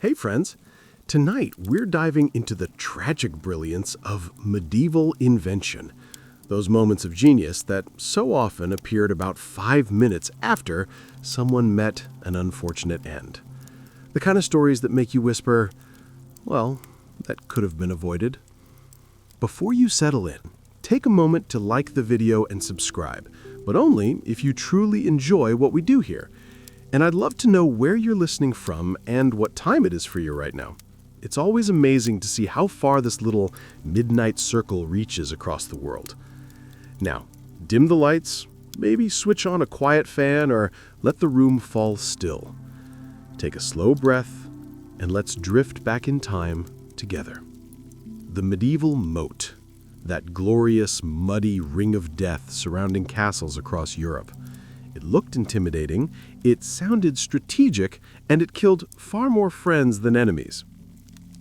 Hey friends, tonight we're diving into the tragic brilliance of medieval invention. Those moments of genius that so often appeared about 5 minutes after someone met an unfortunate end. The kind of stories that make you whisper, well, that could have been avoided. Before you settle in, take a moment to like the video and subscribe, but only if you truly enjoy what we do here. And I'd love to know where you're listening from and what time it is for you right now. It's always amazing to see how far this little midnight circle reaches across the world. Now, dim the lights, maybe switch on a quiet fan or let the room fall still. Take a slow breath and let's drift back in time together. The medieval moat, that glorious, muddy ring of death surrounding castles across Europe. It looked intimidating, it sounded strategic, and it killed far more friends than enemies.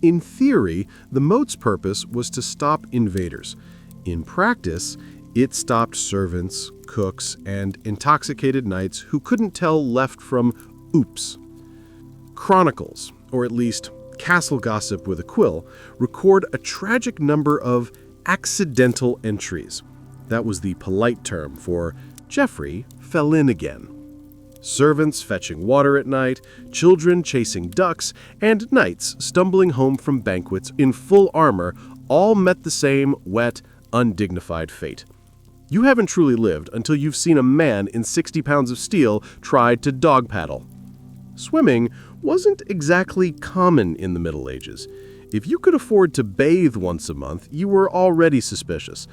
In theory, the moat's purpose was to stop invaders. In practice, it stopped servants, cooks, and intoxicated knights who couldn't tell left from oops. Chronicles, or at least castle gossip with a quill, record a tragic number of accidental entries. That was the polite term for Geoffrey fell in again. Servants fetching water at night, children chasing ducks, and knights stumbling home from banquets in full armor all met the same wet, undignified fate. You haven't truly lived until you've seen a man in 60 pounds of steel try to dog paddle. Swimming wasn't exactly common in the Middle Ages. If you could afford to bathe once a month, you were already suspicious.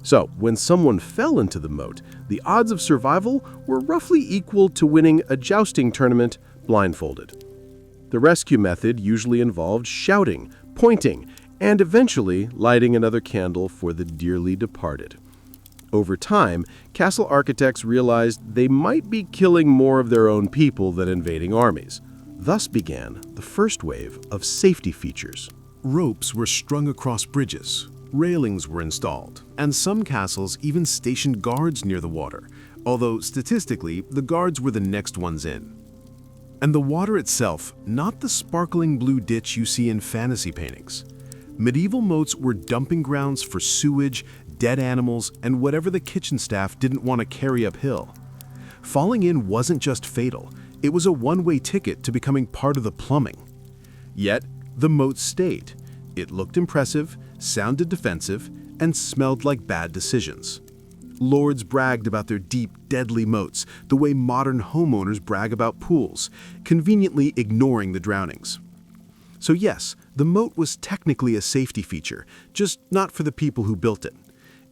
So, when someone fell into the moat, the odds of survival were roughly equal to winning a jousting tournament blindfolded. The rescue method usually involved shouting, pointing, and eventually lighting another candle for the dearly departed. Over time, castle architects realized they might be killing more of their own people than invading armies. Thus began the first wave of safety features. Ropes were strung across bridges. Railings were installed, and some castles even stationed guards near the water, although statistically, the guards were the next ones in. And the water itself, not the sparkling blue ditch you see in fantasy paintings. Medieval moats were dumping grounds for sewage, dead animals, and whatever the kitchen staff didn't want to carry uphill. Falling in wasn't just fatal, it was a one-way ticket to becoming part of the plumbing. Yet, the moat stayed. It looked impressive, sounded defensive, and smelled like bad decisions. Lords bragged about their deep, deadly moats, the way modern homeowners brag about pools, conveniently ignoring the drownings. So yes, the moat was technically a safety feature, just not for the people who built it.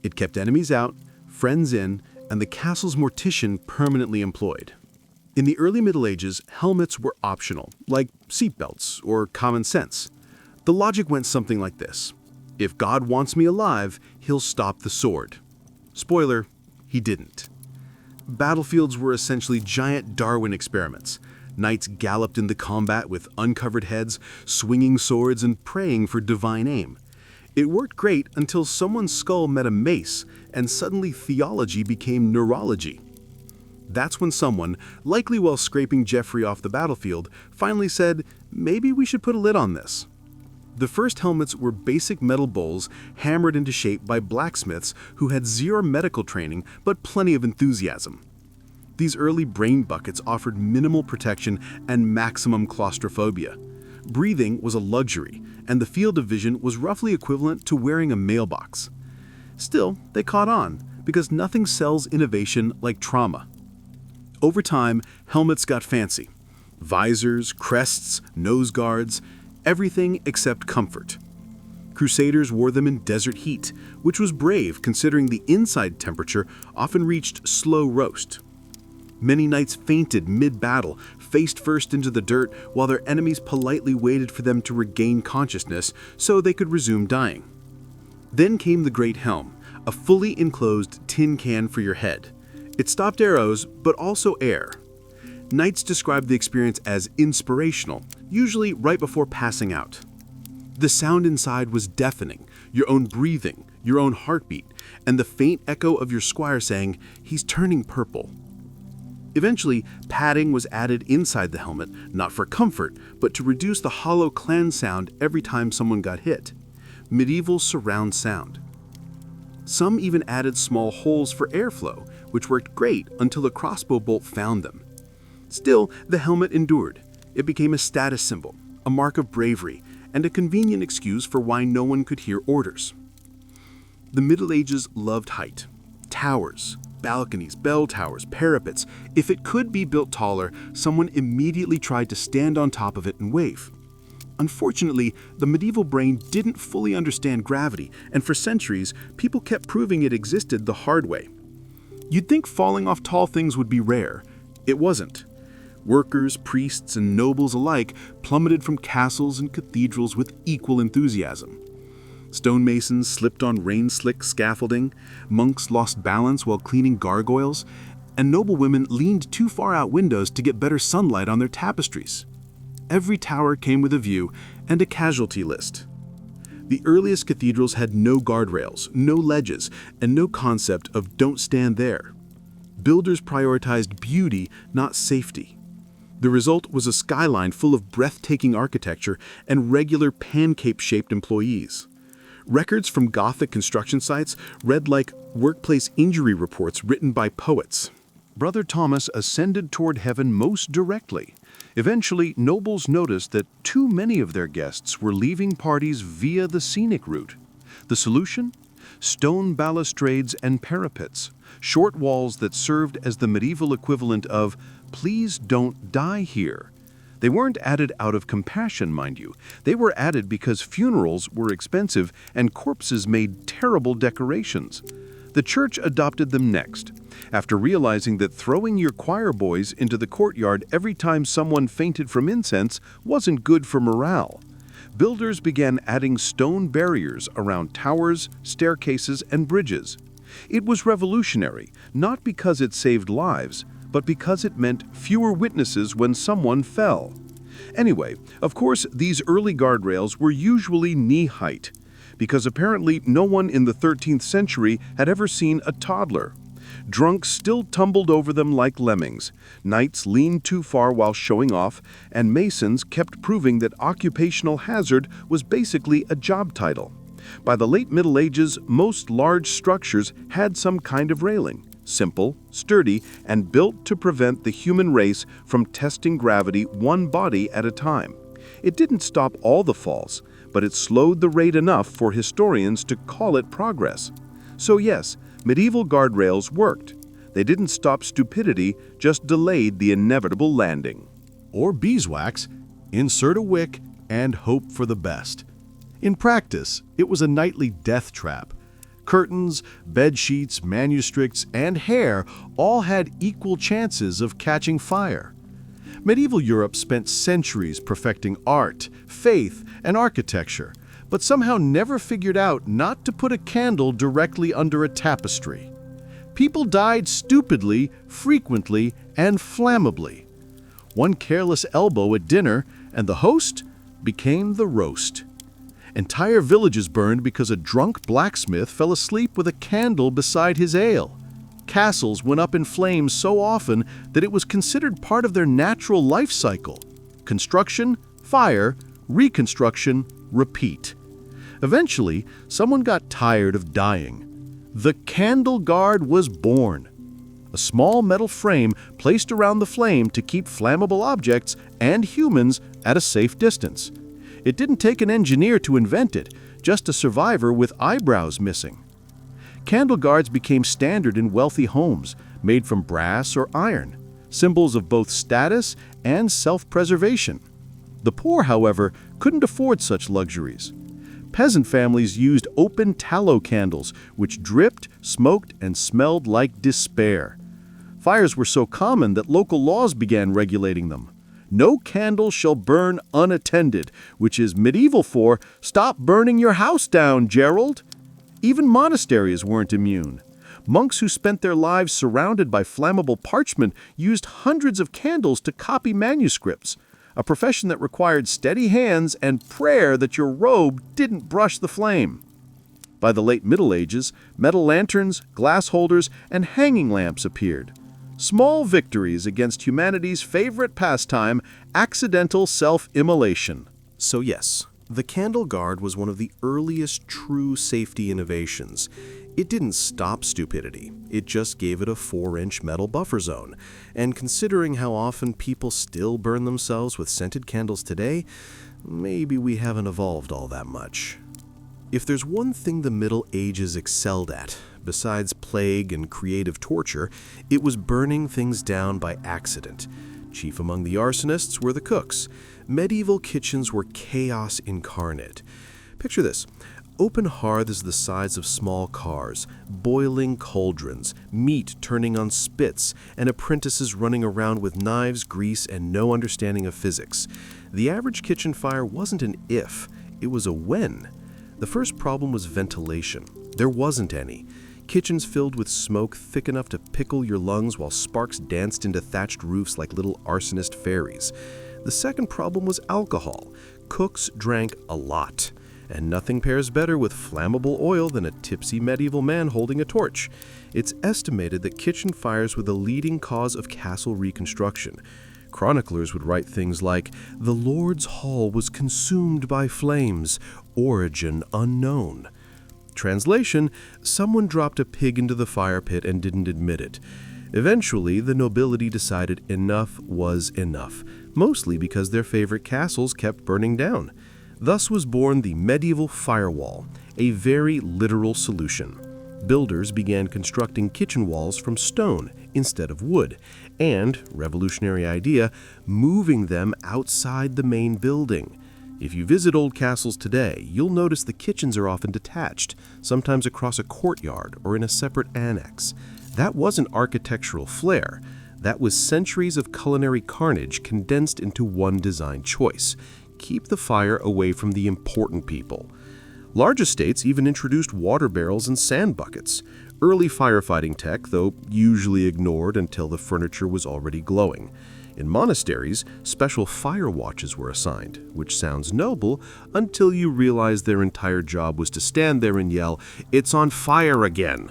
It kept enemies out, friends in, and the castle's mortician permanently employed. In the early Middle Ages, helmets were optional, like seatbelts or common sense. The logic went something like this. If God wants me alive, he'll stop the sword. Spoiler, he didn't. Battlefields were essentially giant Darwin experiments. Knights galloped into combat with uncovered heads, swinging swords, and praying for divine aim. It worked great until someone's skull met a mace, and suddenly theology became neurology. That's when someone, likely while scraping Geoffrey off the battlefield, finally said, maybe we should put a lid on this. The first helmets were basic metal bowls hammered into shape by blacksmiths who had zero medical training but plenty of enthusiasm. These early brain buckets offered minimal protection and maximum claustrophobia. Breathing was a luxury, and the field of vision was roughly equivalent to wearing a mailbox. Still, they caught on, because nothing sells innovation like trauma. Over time, helmets got fancy. Visors, crests, nose guards, everything except comfort. Crusaders wore them in desert heat, which was brave considering the inside temperature often reached slow roast. Many knights fainted mid-battle, faced first into the dirt, while their enemies politely waited for them to regain consciousness so they could resume dying. Then came the Great Helm, a fully enclosed tin can for your head. It stopped arrows, but also air. Knights described the experience as inspirational, usually right before passing out. The sound inside was deafening, your own breathing, your own heartbeat, and the faint echo of your squire saying, "He's turning purple." Eventually, padding was added inside the helmet, not for comfort, but to reduce the hollow clang sound every time someone got hit. Medieval surround sound. Some even added small holes for airflow, which worked great until a crossbow bolt found them. Still, the helmet endured. It became a status symbol, a mark of bravery, and a convenient excuse for why no one could hear orders. The Middle Ages loved height. Towers, balconies, bell towers, parapets. If it could be built taller, someone immediately tried to stand on top of it and wave. Unfortunately, the medieval brain didn't fully understand gravity, and for centuries, people kept proving it existed the hard way. You'd think falling off tall things would be rare. It wasn't. Workers, priests, and nobles alike plummeted from castles and cathedrals with equal enthusiasm. Stonemasons slipped on rain-slick scaffolding, monks lost balance while cleaning gargoyles, and noblewomen leaned too far out windows to get better sunlight on their tapestries. Every tower came with a view and a casualty list. The earliest cathedrals had no guardrails, no ledges, and no concept of "don't stand there." Builders prioritized beauty, not safety. The result was a skyline full of breathtaking architecture and regular pancake-shaped employees. Records from Gothic construction sites read like workplace injury reports written by poets. Brother Thomas ascended toward heaven most directly. Eventually, nobles noticed that too many of their guests were leaving parties via the scenic route. The solution? Stone balustrades and parapets, short walls that served as the medieval equivalent of "please don't die here." They weren't added out of compassion, mind you. They were added because funerals were expensive and corpses made terrible decorations. The church adopted them next, after realizing that throwing your choir boys into the courtyard every time someone fainted from incense wasn't good for morale. Builders began adding stone barriers around towers, staircases, and bridges. It was revolutionary, not because it saved lives, but because it meant fewer witnesses when someone fell. Anyway, of course, these early guardrails were usually knee-height, because apparently no one in the 13th century had ever seen a toddler. Drunks still tumbled over them like lemmings, knights leaned too far while showing off, and masons kept proving that occupational hazard was basically a job title. By the late Middle Ages, most large structures had some kind of railing, simple, sturdy, and built to prevent the human race from testing gravity one body at a time. It didn't stop all the falls, but it slowed the rate enough for historians to call it progress. So yes, medieval guardrails worked. They didn't stop stupidity, just delayed the inevitable landing. Or beeswax, insert a wick and hope for the best. In practice, it was a nightly death trap. Curtains, bed sheets, manuscripts, and hair all had equal chances of catching fire. Medieval Europe spent centuries perfecting art, faith, and architecture, but somehow never figured out not to put a candle directly under a tapestry. People died stupidly, frequently, and flammably. One careless elbow at dinner, and the host became the roast. Entire villages burned because a drunk blacksmith fell asleep with a candle beside his ale. Castles went up in flames so often that it was considered part of their natural life cycle. Construction, fire, reconstruction, repeat. Eventually, someone got tired of dying. The candle guard was born. A small metal frame placed around the flame to keep flammable objects and humans at a safe distance. It didn't take an engineer to invent it, just a survivor with eyebrows missing. Candle guards became standard in wealthy homes, made from brass or iron, symbols of both status and self-preservation. The poor, however, couldn't afford such luxuries. Peasant families used open tallow candles, which dripped, smoked, and smelled like despair. Fires were so common that local laws began regulating them. No candle shall burn unattended, which is medieval for "stop burning your house down, Gerald." Even monasteries weren't immune. Monks who spent their lives surrounded by flammable parchment used hundreds of candles to copy manuscripts, a profession that required steady hands and prayer that your robe didn't brush the flame. By the late Middle Ages, metal lanterns, glass holders, and hanging lamps appeared. Small victories against humanity's favorite pastime, accidental self-immolation. So yes, the candle guard was one of the earliest true safety innovations. It didn't stop stupidity, it just gave it a 4-inch metal buffer zone. And considering how often people still burn themselves with scented candles today, maybe we haven't evolved all that much. If there's one thing the Middle Ages excelled at, besides plague and creative torture, it was burning things down by accident. Chief among the arsonists were the cooks. Medieval kitchens were chaos incarnate. Picture this. Open hearths the size of small cars, boiling cauldrons, meat turning on spits, and apprentices running around with knives, grease, and no understanding of physics. The average kitchen fire wasn't an if, it was a when. The first problem was ventilation. There wasn't any. Kitchens filled with smoke thick enough to pickle your lungs while sparks danced into thatched roofs like little arsonist fairies. The second problem was alcohol. Cooks drank a lot. And nothing pairs better with flammable oil than a tipsy medieval man holding a torch. It's estimated that kitchen fires were the leading cause of castle reconstruction. Chroniclers would write things like, "The Lord's hall was consumed by flames, origin unknown." Translation, someone dropped a pig into the fire pit and didn't admit it. Eventually, the nobility decided enough was enough, mostly because their favorite castles kept burning down. Thus was born the medieval firewall, a very literal solution. Builders began constructing kitchen walls from stone instead of wood, and, revolutionary idea, moving them outside the main building. If you visit old castles today, you'll notice the kitchens are often detached, sometimes across a courtyard or in a separate annex. That wasn't architectural flair. That was centuries of culinary carnage condensed into one design choice. Keep the fire away from the important people. Large estates even introduced water barrels and sand buckets. Early firefighting tech, though usually ignored until the furniture was already glowing. In monasteries, special fire watches were assigned, which sounds noble until you realize their entire job was to stand there and yell, "It's on fire again!"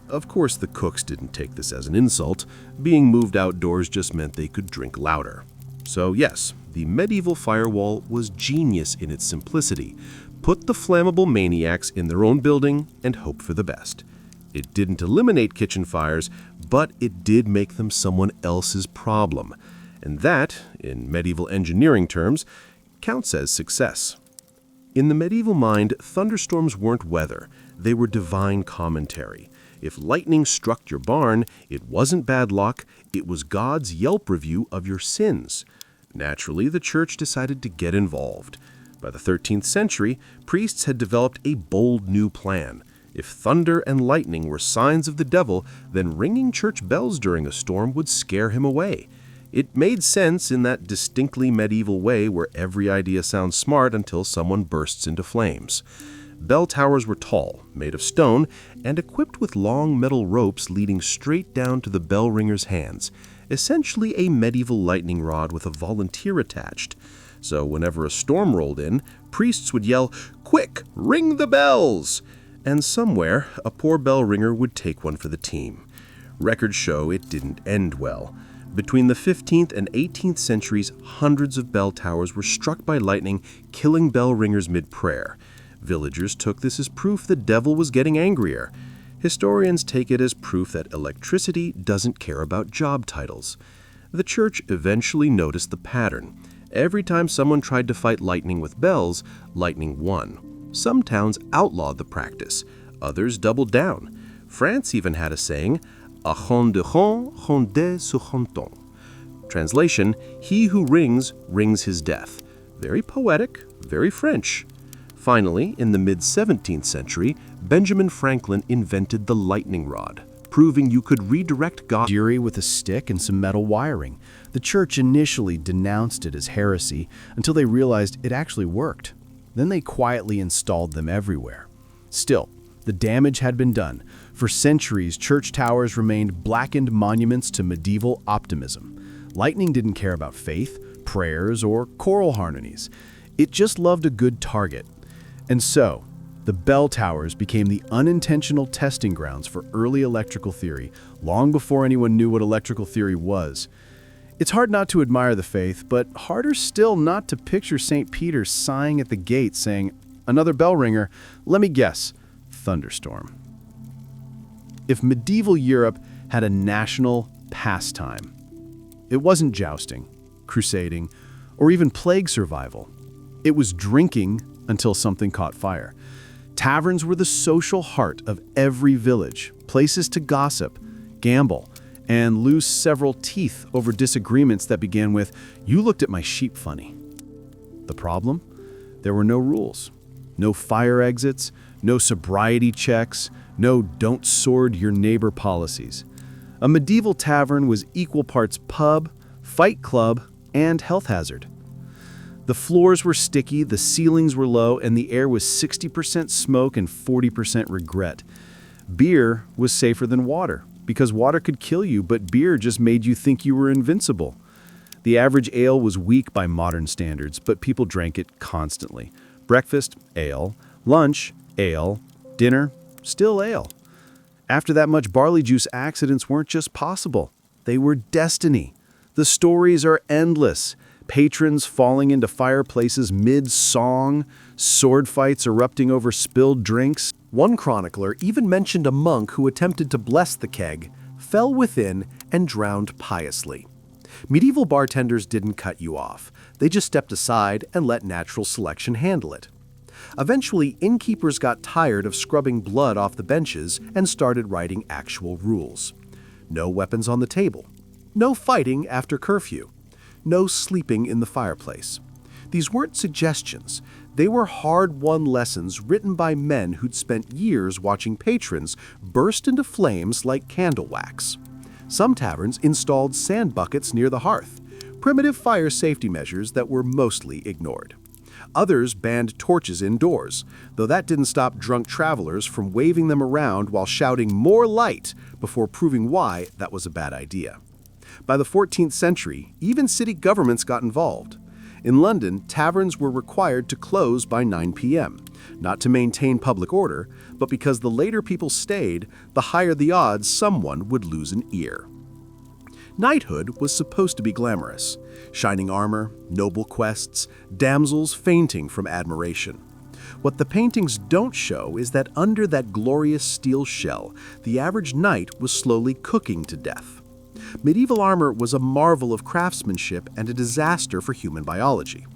Of course, the cooks didn't take this as an insult. Being moved outdoors just meant they could drink louder. So yes, the medieval firewall was genius in its simplicity. Put the flammable maniacs in their own building and hope for the best. It didn't eliminate kitchen fires, but it did make them someone else's problem. And that, in medieval engineering terms, counts as success. In the medieval mind, thunderstorms weren't weather, they were divine commentary. If lightning struck your barn, it wasn't bad luck, it was God's Yelp review of your sins. Naturally, the church decided to get involved. By the 13th century, priests had developed a bold new plan. If thunder and lightning were signs of the devil, then ringing church bells during a storm would scare him away. It made sense in that distinctly medieval way where every idea sounds smart until someone bursts into flames. Bell towers were tall, made of stone, and equipped with long metal ropes leading straight down to the bell ringer's hands, essentially a medieval lightning rod with a volunteer attached. So whenever a storm rolled in, priests would yell, "Quick, ring the bells!" And somewhere, a poor bell ringer would take one for the team. Records show it didn't end well. Between the 15th and 18th centuries, hundreds of bell towers were struck by lightning, killing bell ringers mid-prayer. Villagers took this as proof the devil was getting angrier. Historians take it as proof that electricity doesn't care about job titles. The church eventually noticed the pattern. Every time someone tried to fight lightning with bells, lightning won. Some towns outlawed the practice. Others doubled down. France even had a saying, "A ron de ron, ronde sur ronton." Translation, he who rings, rings his death. Very poetic, very French. Finally, in the mid-17th century, Benjamin Franklin invented the lightning rod, proving you could redirect God's Fury with a stick and some metal wiring. The church initially denounced it as heresy until they realized it actually worked. Then they quietly installed them everywhere. Still, the damage had been done. For centuries, church towers remained blackened monuments to medieval optimism. Lightning didn't care about faith, prayers, or choral harmonies. It just loved a good target. And so, The bell towers became the unintentional testing grounds for early electrical theory, long before anyone knew what electrical theory was. It's hard not to admire the faith, but harder still not to picture St. Peter sighing at the gate saying, "Another bell ringer, let me guess, thunderstorm." If medieval Europe had a national pastime, it wasn't jousting, crusading, or even plague survival. It was drinking until something caught fire. Taverns were the social heart of every village, places to gossip, gamble, and lose several teeth over disagreements that began with, "You looked at my sheep funny." The problem? There were no rules. No fire exits, no sobriety checks, no don't sword your neighbor policies. A medieval tavern was equal parts pub, fight club, and health hazard. The floors were sticky, the ceilings were low, and the air was 60% smoke and 40% regret. Beer was safer than water, because water could kill you, but beer just made you think you were invincible. The average ale was weak by modern standards, but people drank it constantly. Breakfast, ale. Lunch, ale. Dinner, still ale. After that much barley juice, accidents weren't just possible. They were destiny. The stories are endless. Patrons falling into fireplaces mid-song, sword fights erupting over spilled drinks. One chronicler even mentioned a monk who attempted to bless the keg, fell within, and drowned piously. Medieval bartenders didn't cut you off. They just stepped aside and let natural selection handle it. Eventually, innkeepers got tired of scrubbing blood off the benches and started writing actual rules. No weapons on the table. No fighting after curfew. No sleeping in the fireplace. These weren't suggestions. They were hard-won lessons written by men who'd spent years watching patrons burst into flames like candle wax. Some taverns installed sand buckets near the hearth, primitive fire safety measures that were mostly ignored. Others banned torches indoors, though that didn't stop drunk travelers from waving them around while shouting "more light" before proving why that was a bad idea. By the 14th century, even city governments got involved. In London, taverns were required to close by 9 p.m., not to maintain public order, but because the later people stayed, the higher the odds someone would lose an ear. Knighthood was supposed to be glamorous. Shining armor, noble quests, damsels fainting from admiration. What the paintings don't show is that under that glorious steel shell, the average knight was slowly cooking to death. Medieval armor was a marvel of craftsmanship and a disaster for human biology.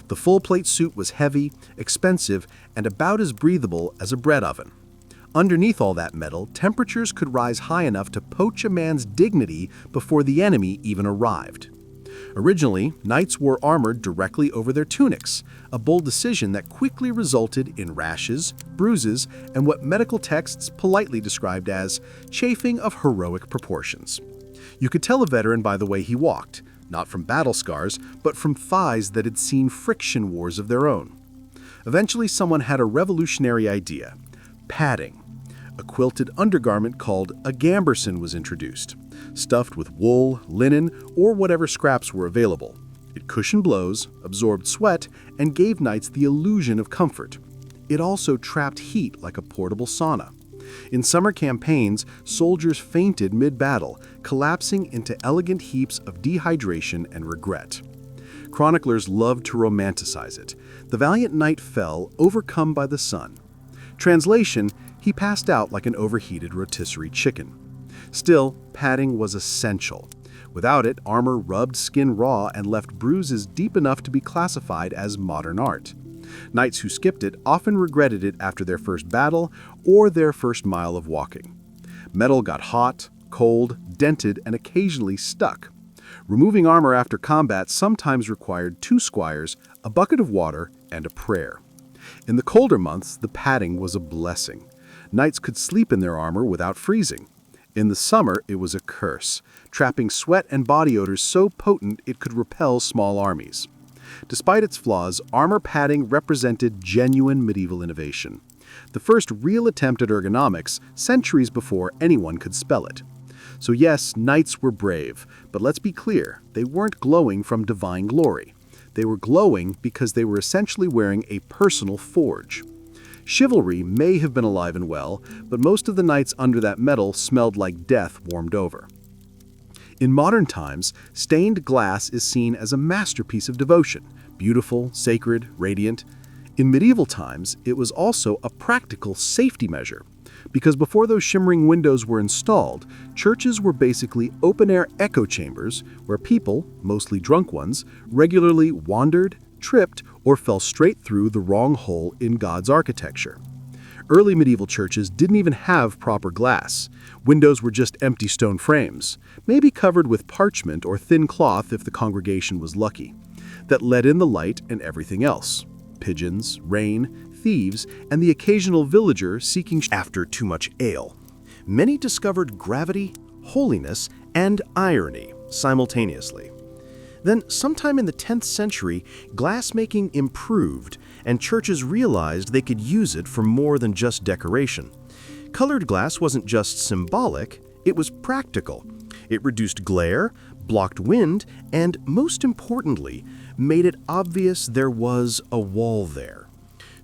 The full-plate suit was heavy, expensive, and about as breathable as a bread oven. Underneath all that metal, temperatures could rise high enough to poach a man's dignity before the enemy even arrived. Originally, knights wore armor directly over their tunics, a bold decision that quickly resulted in rashes, bruises, and what medical texts politely described as chafing of heroic proportions. You could tell a veteran by the way he walked, not from battle scars, but from thighs that had seen friction wars of their own. Eventually, someone had a revolutionary idea: padding. A quilted undergarment called a gamberson was introduced, stuffed with wool, linen, or whatever scraps were available. It cushioned blows, absorbed sweat, and gave knights the illusion of comfort. It also trapped heat like a portable sauna. In summer campaigns, soldiers fainted mid-battle, collapsing into elegant heaps of dehydration and regret. Chroniclers loved to romanticize it. The valiant knight fell, overcome by the sun. Translation: he passed out like an overheated rotisserie chicken. Still, padding was essential. Without it, armor rubbed skin raw and left bruises deep enough to be classified as modern art. Knights who skipped it often regretted it after their first battle or their first mile of walking. Metal got hot, cold, dented, and occasionally stuck. Removing armor after combat sometimes required 2 squires, a bucket of water, and a prayer. In the colder months, the padding was a blessing. Knights could sleep in their armor without freezing. In the summer, it was a curse, trapping sweat and body odors so potent it could repel small armies. Despite its flaws, armor padding represented genuine medieval innovation. The first real attempt at ergonomics, centuries before anyone could spell it. So yes, knights were brave, but let's be clear, they weren't glowing from divine glory. They were glowing because they were essentially wearing a personal forge. Chivalry may have been alive and well, but most of the nights under that metal smelled like death warmed over. In modern times, stained glass is seen as a masterpiece of devotion, beautiful, sacred, radiant. In medieval times, it was also a practical safety measure, because before those shimmering windows were installed, churches were basically open-air echo chambers where people, mostly drunk ones, regularly wandered, tripped, or fell straight through the wrong hole in God's architecture. Early medieval churches didn't even have proper glass. Windows were just empty stone frames, maybe covered with parchment or thin cloth if the congregation was lucky, that let in the light and everything else. Pigeons, rain, thieves, and the occasional villager seeking after too much ale. Many discovered gravity, holiness, and irony simultaneously. Then, sometime in the 10th century, glassmaking improved, and churches realized they could use it for more than just decoration. Colored glass wasn't just symbolic, it was practical. It reduced glare, blocked wind, and, most importantly, made it obvious there was a wall there.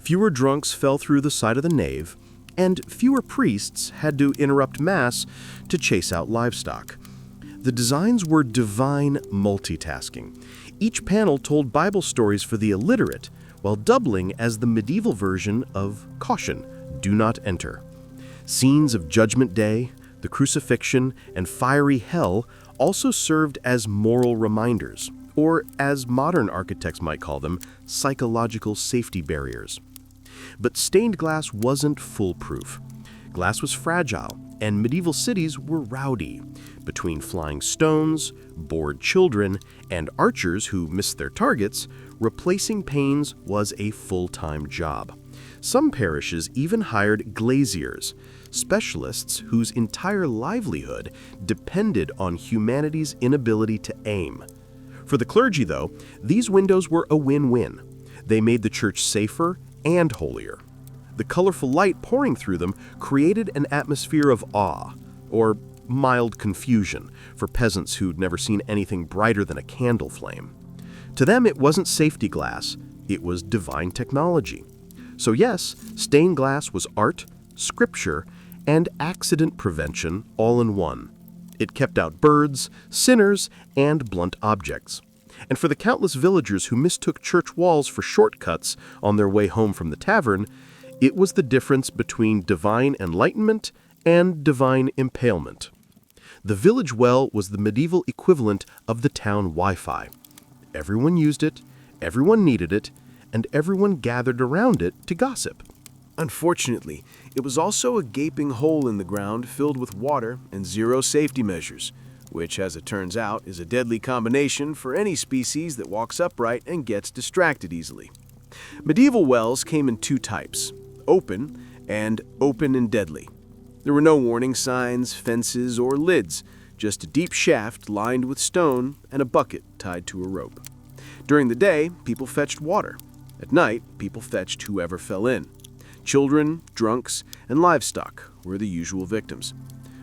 Fewer drunks fell through the side of the nave, and fewer priests had to interrupt Mass to chase out livestock. The designs were divine multitasking. Each panel told Bible stories for the illiterate, while doubling as the medieval version of caution, do not enter. Scenes of Judgment Day, the crucifixion, and fiery hell also served as moral reminders, or as modern architects might call them, psychological safety barriers. But stained glass wasn't foolproof. Glass was fragile, and medieval cities were rowdy. Between flying stones, bored children, and archers who missed their targets, replacing panes was a full-time job. Some parishes even hired glaziers, specialists whose entire livelihood depended on humanity's inability to aim. For the clergy, though, these windows were a win-win. They made the church safer and holier. The colorful light pouring through them created an atmosphere of awe, or mild confusion, for peasants who'd never seen anything brighter than a candle flame. To them, it wasn't safety glass, it was divine technology. So yes, stained glass was art, scripture, and accident prevention all in one. It kept out birds, sinners, and blunt objects. And for the countless villagers who mistook church walls for shortcuts on their way home from the tavern, it was the difference between divine enlightenment and divine impalement. The village well was the medieval equivalent of the town Wi-Fi. Everyone used it, everyone needed it, and everyone gathered around it to gossip. Unfortunately, it was also a gaping hole in the ground filled with water and zero safety measures, which, as it turns out, is a deadly combination for any species that walks upright and gets distracted easily. Medieval wells came in two types, open and deadly. There were no warning signs, fences, or lids, just a deep shaft lined with stone and a bucket tied to a rope. During the day, people fetched water. At night, people fetched whoever fell in. Children, drunks, and livestock were the usual victims.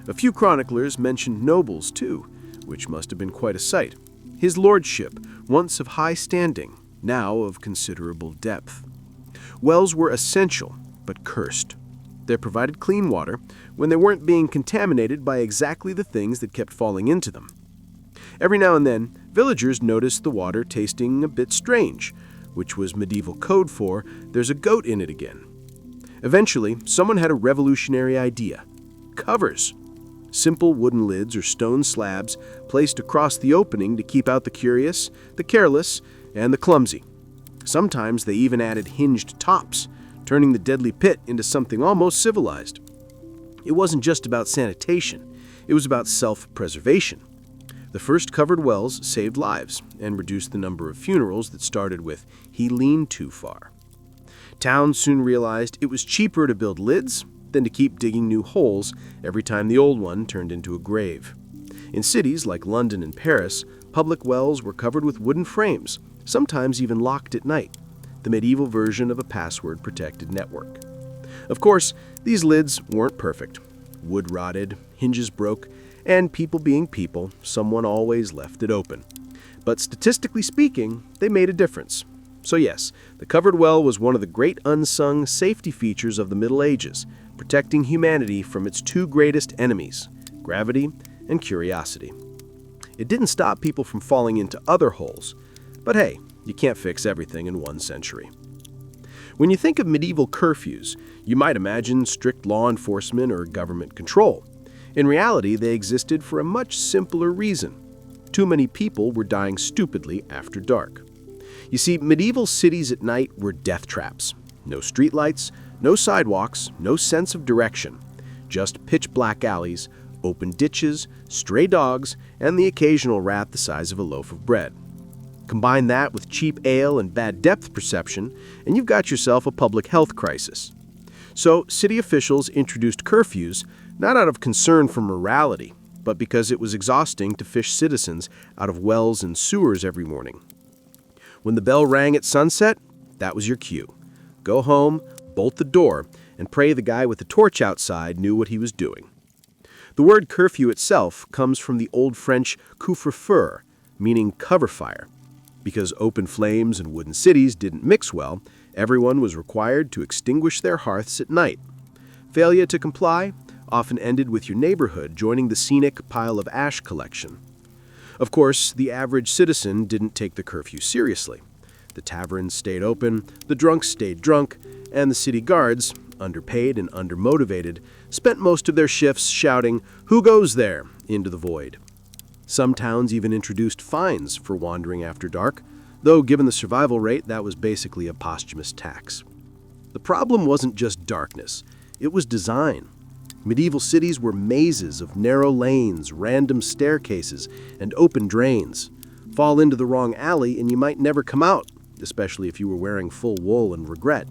A few chroniclers mentioned nobles, too, which must have been quite a sight. His lordship, once of high standing, now of considerable depth. Wells were essential, but cursed. They provided clean water when they weren't being contaminated by exactly the things that kept falling into them. Every now and then, villagers noticed the water tasting a bit strange, which was medieval code for, "There's a goat in it again." Eventually, someone had a revolutionary idea. Covers. Simple wooden lids or stone slabs placed across the opening to keep out the curious, the careless, and the clumsy. Sometimes they even added hinged tops, turning the deadly pit into something almost civilized. It wasn't just about sanitation, it was about self-preservation. The first covered wells saved lives and reduced the number of funerals that started with, "He leaned too far." Towns soon realized it was cheaper to build lids than to keep digging new holes every time the old one turned into a grave. In cities like London and Paris, public wells were covered with wooden frames, sometimes even locked at night, the medieval version of a password-protected network. Of course, these lids weren't perfect. Wood rotted, hinges broke, and people being people, someone always left it open. But statistically speaking, they made a difference. So yes, the covered well was one of the great unsung safety features of the Middle Ages, protecting humanity from its two greatest enemies, gravity and curiosity. It didn't stop people from falling into other holes, but hey, you can't fix everything in one century. When you think of medieval curfews, you might imagine strict law enforcement or government control. In reality, they existed for a much simpler reason. Too many people were dying stupidly after dark. You see, medieval cities at night were death traps. No streetlights, no sidewalks, no sense of direction. Just pitch-black alleys, open ditches, stray dogs, and the occasional rat the size of a loaf of bread. Combine that with cheap ale and bad depth perception, and you've got yourself a public health crisis. So, city officials introduced curfews not out of concern for morality, but because it was exhausting to fish citizens out of wells and sewers every morning. When the bell rang at sunset, that was your cue. Go home, bolt the door, and pray the guy with the torch outside knew what he was doing. The word curfew itself comes from the Old French couvre-feu, meaning cover fire. Because open flames and wooden cities didn't mix well, everyone was required to extinguish their hearths at night. Failure to comply often ended with your neighborhood joining the scenic pile of ash collection. Of course, the average citizen didn't take the curfew seriously. The taverns stayed open, the drunks stayed drunk, and the city guards, underpaid and undermotivated, spent most of their shifts shouting, "Who goes there?" into the void. Some towns even introduced fines for wandering after dark, though given the survival rate, that was basically a posthumous tax. The problem wasn't just darkness, it was design. Medieval cities were mazes of narrow lanes, random staircases, and open drains. Fall into the wrong alley and you might never come out, especially if you were wearing full wool and regret.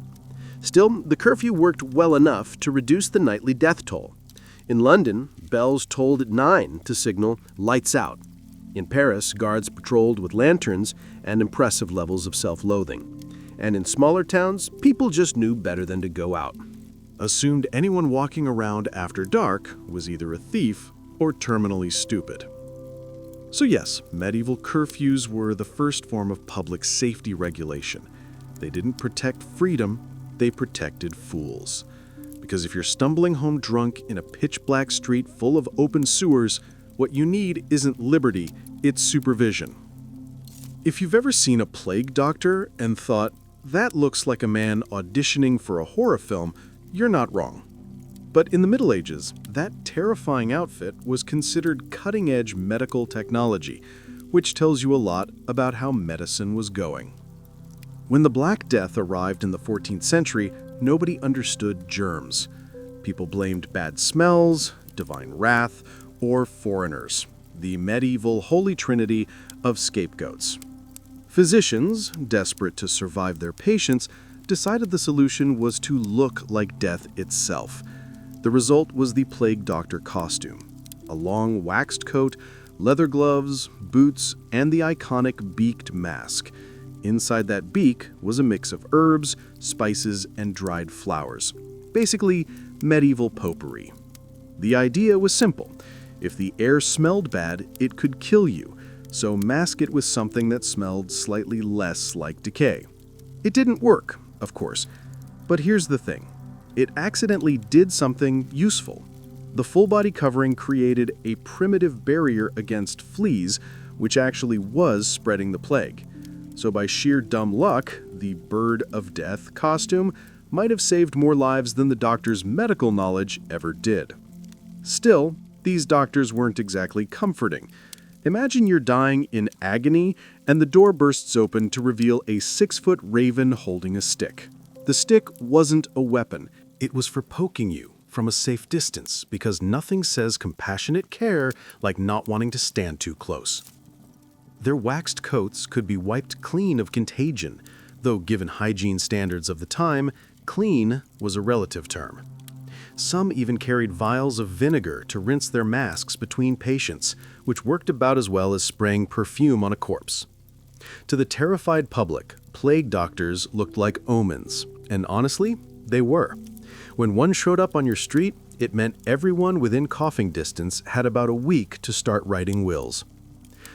Still, the curfew worked well enough to reduce the nightly death toll. In London, bells tolled at 9 to signal lights out. In Paris, guards patrolled with lanterns and impressive levels of self-loathing. And in smaller towns, people just knew better than to go out. Assumed anyone walking around after dark was either a thief or terminally stupid. So yes, medieval curfews were the first form of public safety regulation. They didn't protect freedom, they protected fools. Because if you're stumbling home drunk in a pitch-black street full of open sewers, what you need isn't liberty, it's supervision. If you've ever seen a plague doctor and thought, that looks like a man auditioning for a horror film, you're not wrong. But in the Middle Ages, that terrifying outfit was considered cutting-edge medical technology, which tells you a lot about how medicine was going. When the Black Death arrived in the 14th century, nobody understood germs. People blamed bad smells, divine wrath, or foreigners, the medieval holy trinity of scapegoats. Physicians, desperate to survive their patients, decided the solution was to look like death itself. The result was the plague doctor costume: a long waxed coat, leather gloves, boots, and the iconic beaked mask. Inside that beak was a mix of herbs, spices, and dried flowers. Basically, medieval potpourri. The idea was simple. If the air smelled bad, it could kill you, so mask it with something that smelled slightly less like decay. It didn't work, of course, but here's the thing. It accidentally did something useful. The full-body covering created a primitive barrier against fleas, which actually was spreading the plague. So by sheer dumb luck, the Bird of Death costume might have saved more lives than the doctor's medical knowledge ever did. Still, these doctors weren't exactly comforting. Imagine you're dying in agony and the door bursts open to reveal a 6-foot raven holding a stick. The stick wasn't a weapon. It was for poking you from a safe distance because nothing says compassionate care like not wanting to stand too close. Their waxed coats could be wiped clean of contagion, though given hygiene standards of the time, clean was a relative term. Some even carried vials of vinegar to rinse their masks between patients, which worked about as well as spraying perfume on a corpse. To the terrified public, plague doctors looked like omens, and honestly, they were. When one showed up on your street, it meant everyone within coughing distance had about a week to start writing wills.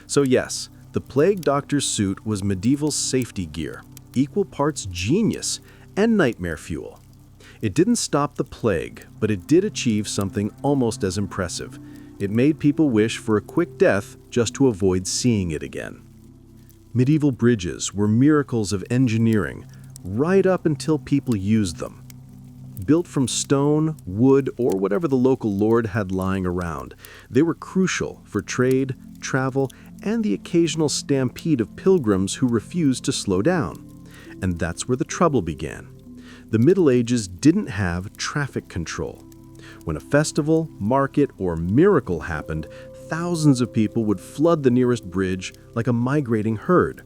So yes, the plague doctor's suit was medieval safety gear. equal parts genius and nightmare fuel. It didn't stop the plague, but it did achieve something almost as impressive. It made people wish for a quick death just to avoid seeing it again. Medieval bridges were miracles of engineering, right up until people used them. Built from stone, wood, or whatever the local lord had lying around, they were crucial for trade, travel, and the occasional stampede of pilgrims who refused to slow down. And that's where the trouble began. The Middle Ages didn't have traffic control. When a festival, market, or miracle happened, thousands of people would flood the nearest bridge like a migrating herd.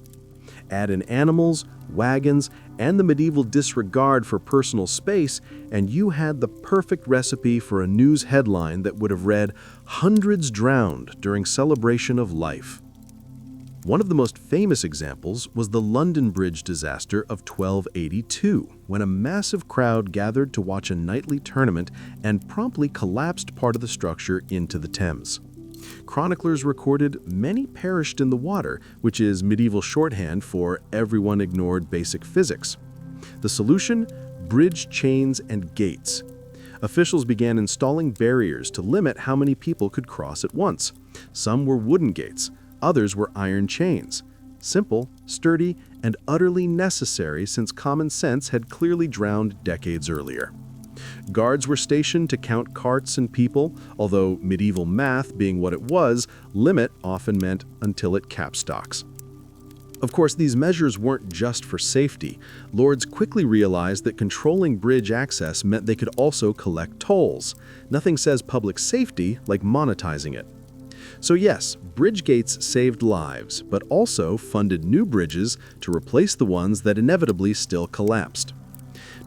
Add in animals, wagons, and the medieval disregard for personal space, and you had the perfect recipe for a news headline that would have read, "Hundreds drowned during celebration of life." One of the most famous examples was the London Bridge disaster of 1282, when a massive crowd gathered to watch a nightly tournament and promptly collapsed part of the structure into the Thames. Chroniclers recorded many perished in the water, which is medieval shorthand for everyone ignored basic physics. The solution? Bridge chains and gates. Officials began installing barriers to limit how many people could cross at once. Some were wooden gates. Others were iron chains. Simple, sturdy, and utterly necessary since common sense had clearly drowned decades earlier. Guards were stationed to count carts and people, although medieval math being what it was, limit often meant until it capstocks. Of course, these measures weren't just for safety. Lords quickly realized that controlling bridge access meant they could also collect tolls. Nothing says public safety like monetizing it. So yes, bridge gates saved lives, but also funded new bridges to replace the ones that inevitably still collapsed.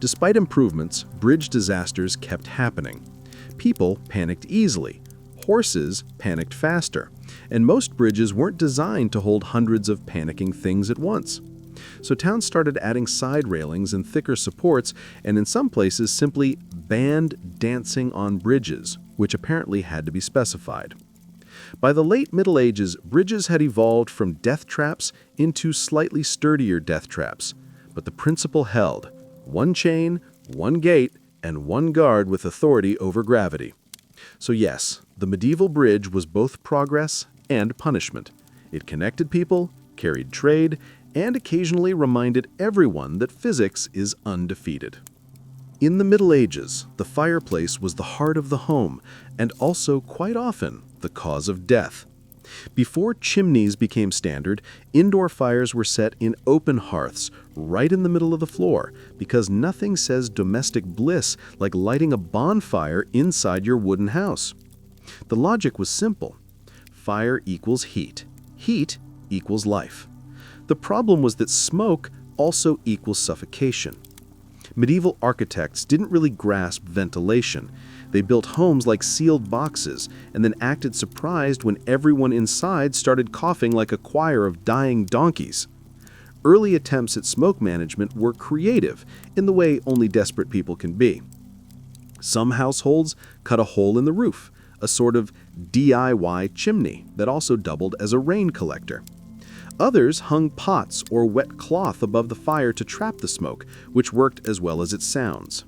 Despite improvements, bridge disasters kept happening. People panicked easily. Horses panicked faster. And most bridges weren't designed to hold hundreds of panicking things at once. So towns started adding side railings and thicker supports, and in some places simply banned dancing on bridges, which apparently had to be specified. By the late Middle Ages, bridges had evolved from death traps into slightly sturdier death traps. But the principle held: one chain, one gate, and one guard with authority over gravity. So yes, the medieval bridge was both progress and punishment. It connected people, carried trade, and occasionally reminded everyone that physics is undefeated. In the Middle Ages, the fireplace was the heart of the home, and also, quite often, the cause of death. Before chimneys became standard, indoor fires were set in open hearths, right in the middle of the floor, because nothing says domestic bliss like lighting a bonfire inside your wooden house. The logic was simple. Fire equals heat. Heat equals life. The problem was that smoke also equals suffocation. Medieval architects didn't really grasp ventilation. They built homes like sealed boxes and then acted surprised when everyone inside started coughing like a choir of dying donkeys. Early attempts at smoke management were creative in the way only desperate people can be. Some households cut a hole in the roof, a sort of DIY chimney that also doubled as a rain collector. Others hung pots or wet cloth above the fire to trap the smoke, which worked as well as it sounds.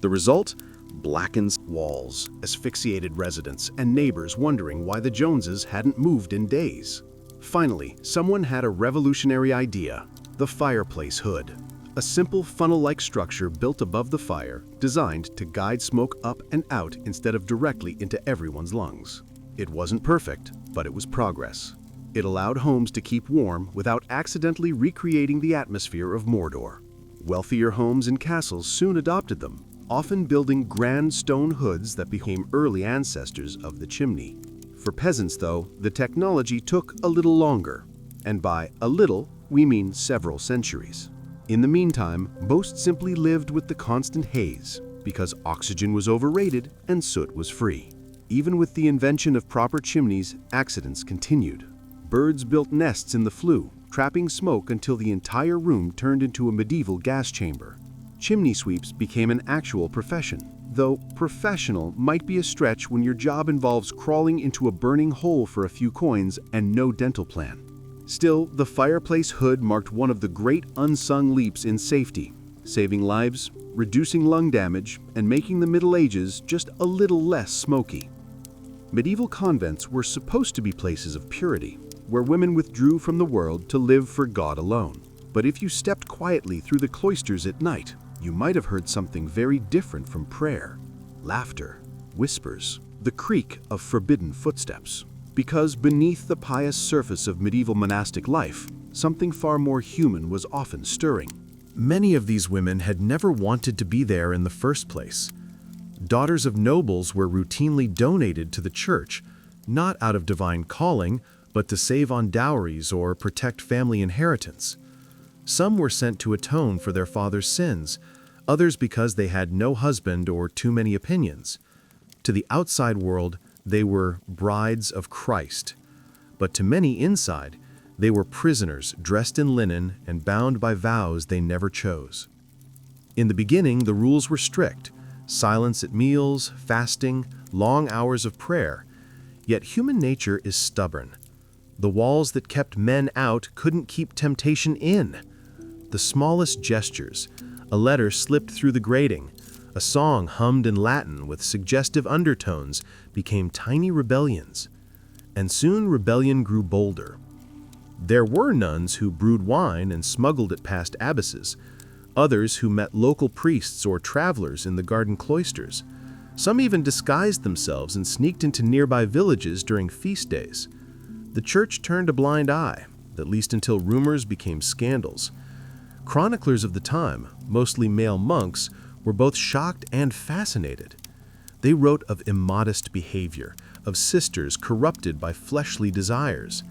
The result? Blackened Walls, asphyxiated residents, and neighbors wondering why the Joneses hadn't moved in days. Finally, someone had a revolutionary idea: the fireplace hood. A simple funnel-like structure built above the fire, designed to guide smoke up and out instead of directly into everyone's lungs. It wasn't perfect, but it was progress. It allowed homes to keep warm without accidentally recreating the atmosphere of Mordor. Wealthier homes and castles soon adopted them, often building grand stone hoods that became early ancestors of the chimney. For peasants, though, the technology took a little longer. And by a little, we mean several centuries. In the meantime, most simply lived with the constant haze, because oxygen was overrated and soot was free. Even with the invention of proper chimneys, accidents continued. Birds built nests in the flue, trapping smoke until the entire room turned into a medieval gas chamber. Chimney sweeps became an actual profession, though professional might be a stretch when your job involves crawling into a burning hole for a few coins and no dental plan. Still, the fireplace hood marked one of the great unsung leaps in safety, saving lives, reducing lung damage, and making the Middle Ages just a little less smoky. Medieval convents were supposed to be places of purity, where women withdrew from the world to live for God alone. But if you stepped quietly through the cloisters at night, you might have heard something very different from prayer: laughter, whispers, the creak of forbidden footsteps. Because beneath the pious surface of medieval monastic life, something far more human was often stirring. Many of these women had never wanted to be there in the first place. Daughters of nobles were routinely donated to the church, not out of divine calling, but to save on dowries or protect family inheritance. Some were sent to atone for their father's sins, others because they had no husband or too many opinions. To the outside world, they were brides of Christ, but to many inside, they were prisoners dressed in linen and bound by vows they never chose. In the beginning, the rules were strict: silence at meals, fasting, long hours of prayer. Yet human nature is stubborn. The walls that kept men out couldn't keep temptation in. The smallest gestures, a letter slipped through the grating, a song hummed in Latin with suggestive undertones, became tiny rebellions. And soon rebellion grew bolder. There were nuns who brewed wine and smuggled it past abbesses, others who met local priests or travelers in the garden cloisters. Some even disguised themselves and sneaked into nearby villages during feast days. The church turned a blind eye, at least until rumors became scandals. Chroniclers of the time, mostly male monks, were both shocked and fascinated. They wrote of immodest behavior, of sisters corrupted by fleshly desires.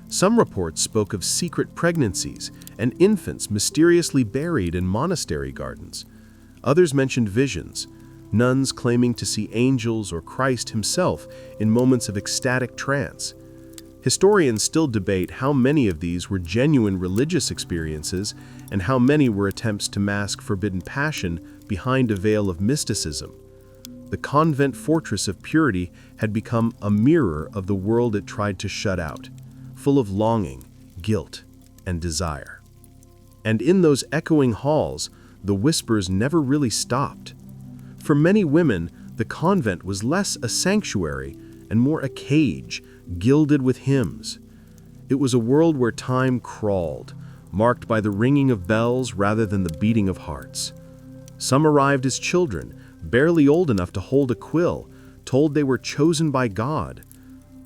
Some reports spoke of secret pregnancies and infants mysteriously buried in monastery gardens. Others mentioned visions, nuns claiming to see angels or Christ himself in moments of ecstatic trance. Historians still debate how many of these were genuine religious experiences and how many were attempts to mask forbidden passion behind a veil of mysticism. The convent fortress of purity had become a mirror of the world it tried to shut out, full of longing, guilt, and desire. And in those echoing halls, the whispers never really stopped. For many women, the convent was less a sanctuary and more a cage, gilded with hymns. It was a world where time crawled, marked by the ringing of bells rather than the beating of hearts. Some arrived as children, barely old enough to hold a quill, told they were chosen by God.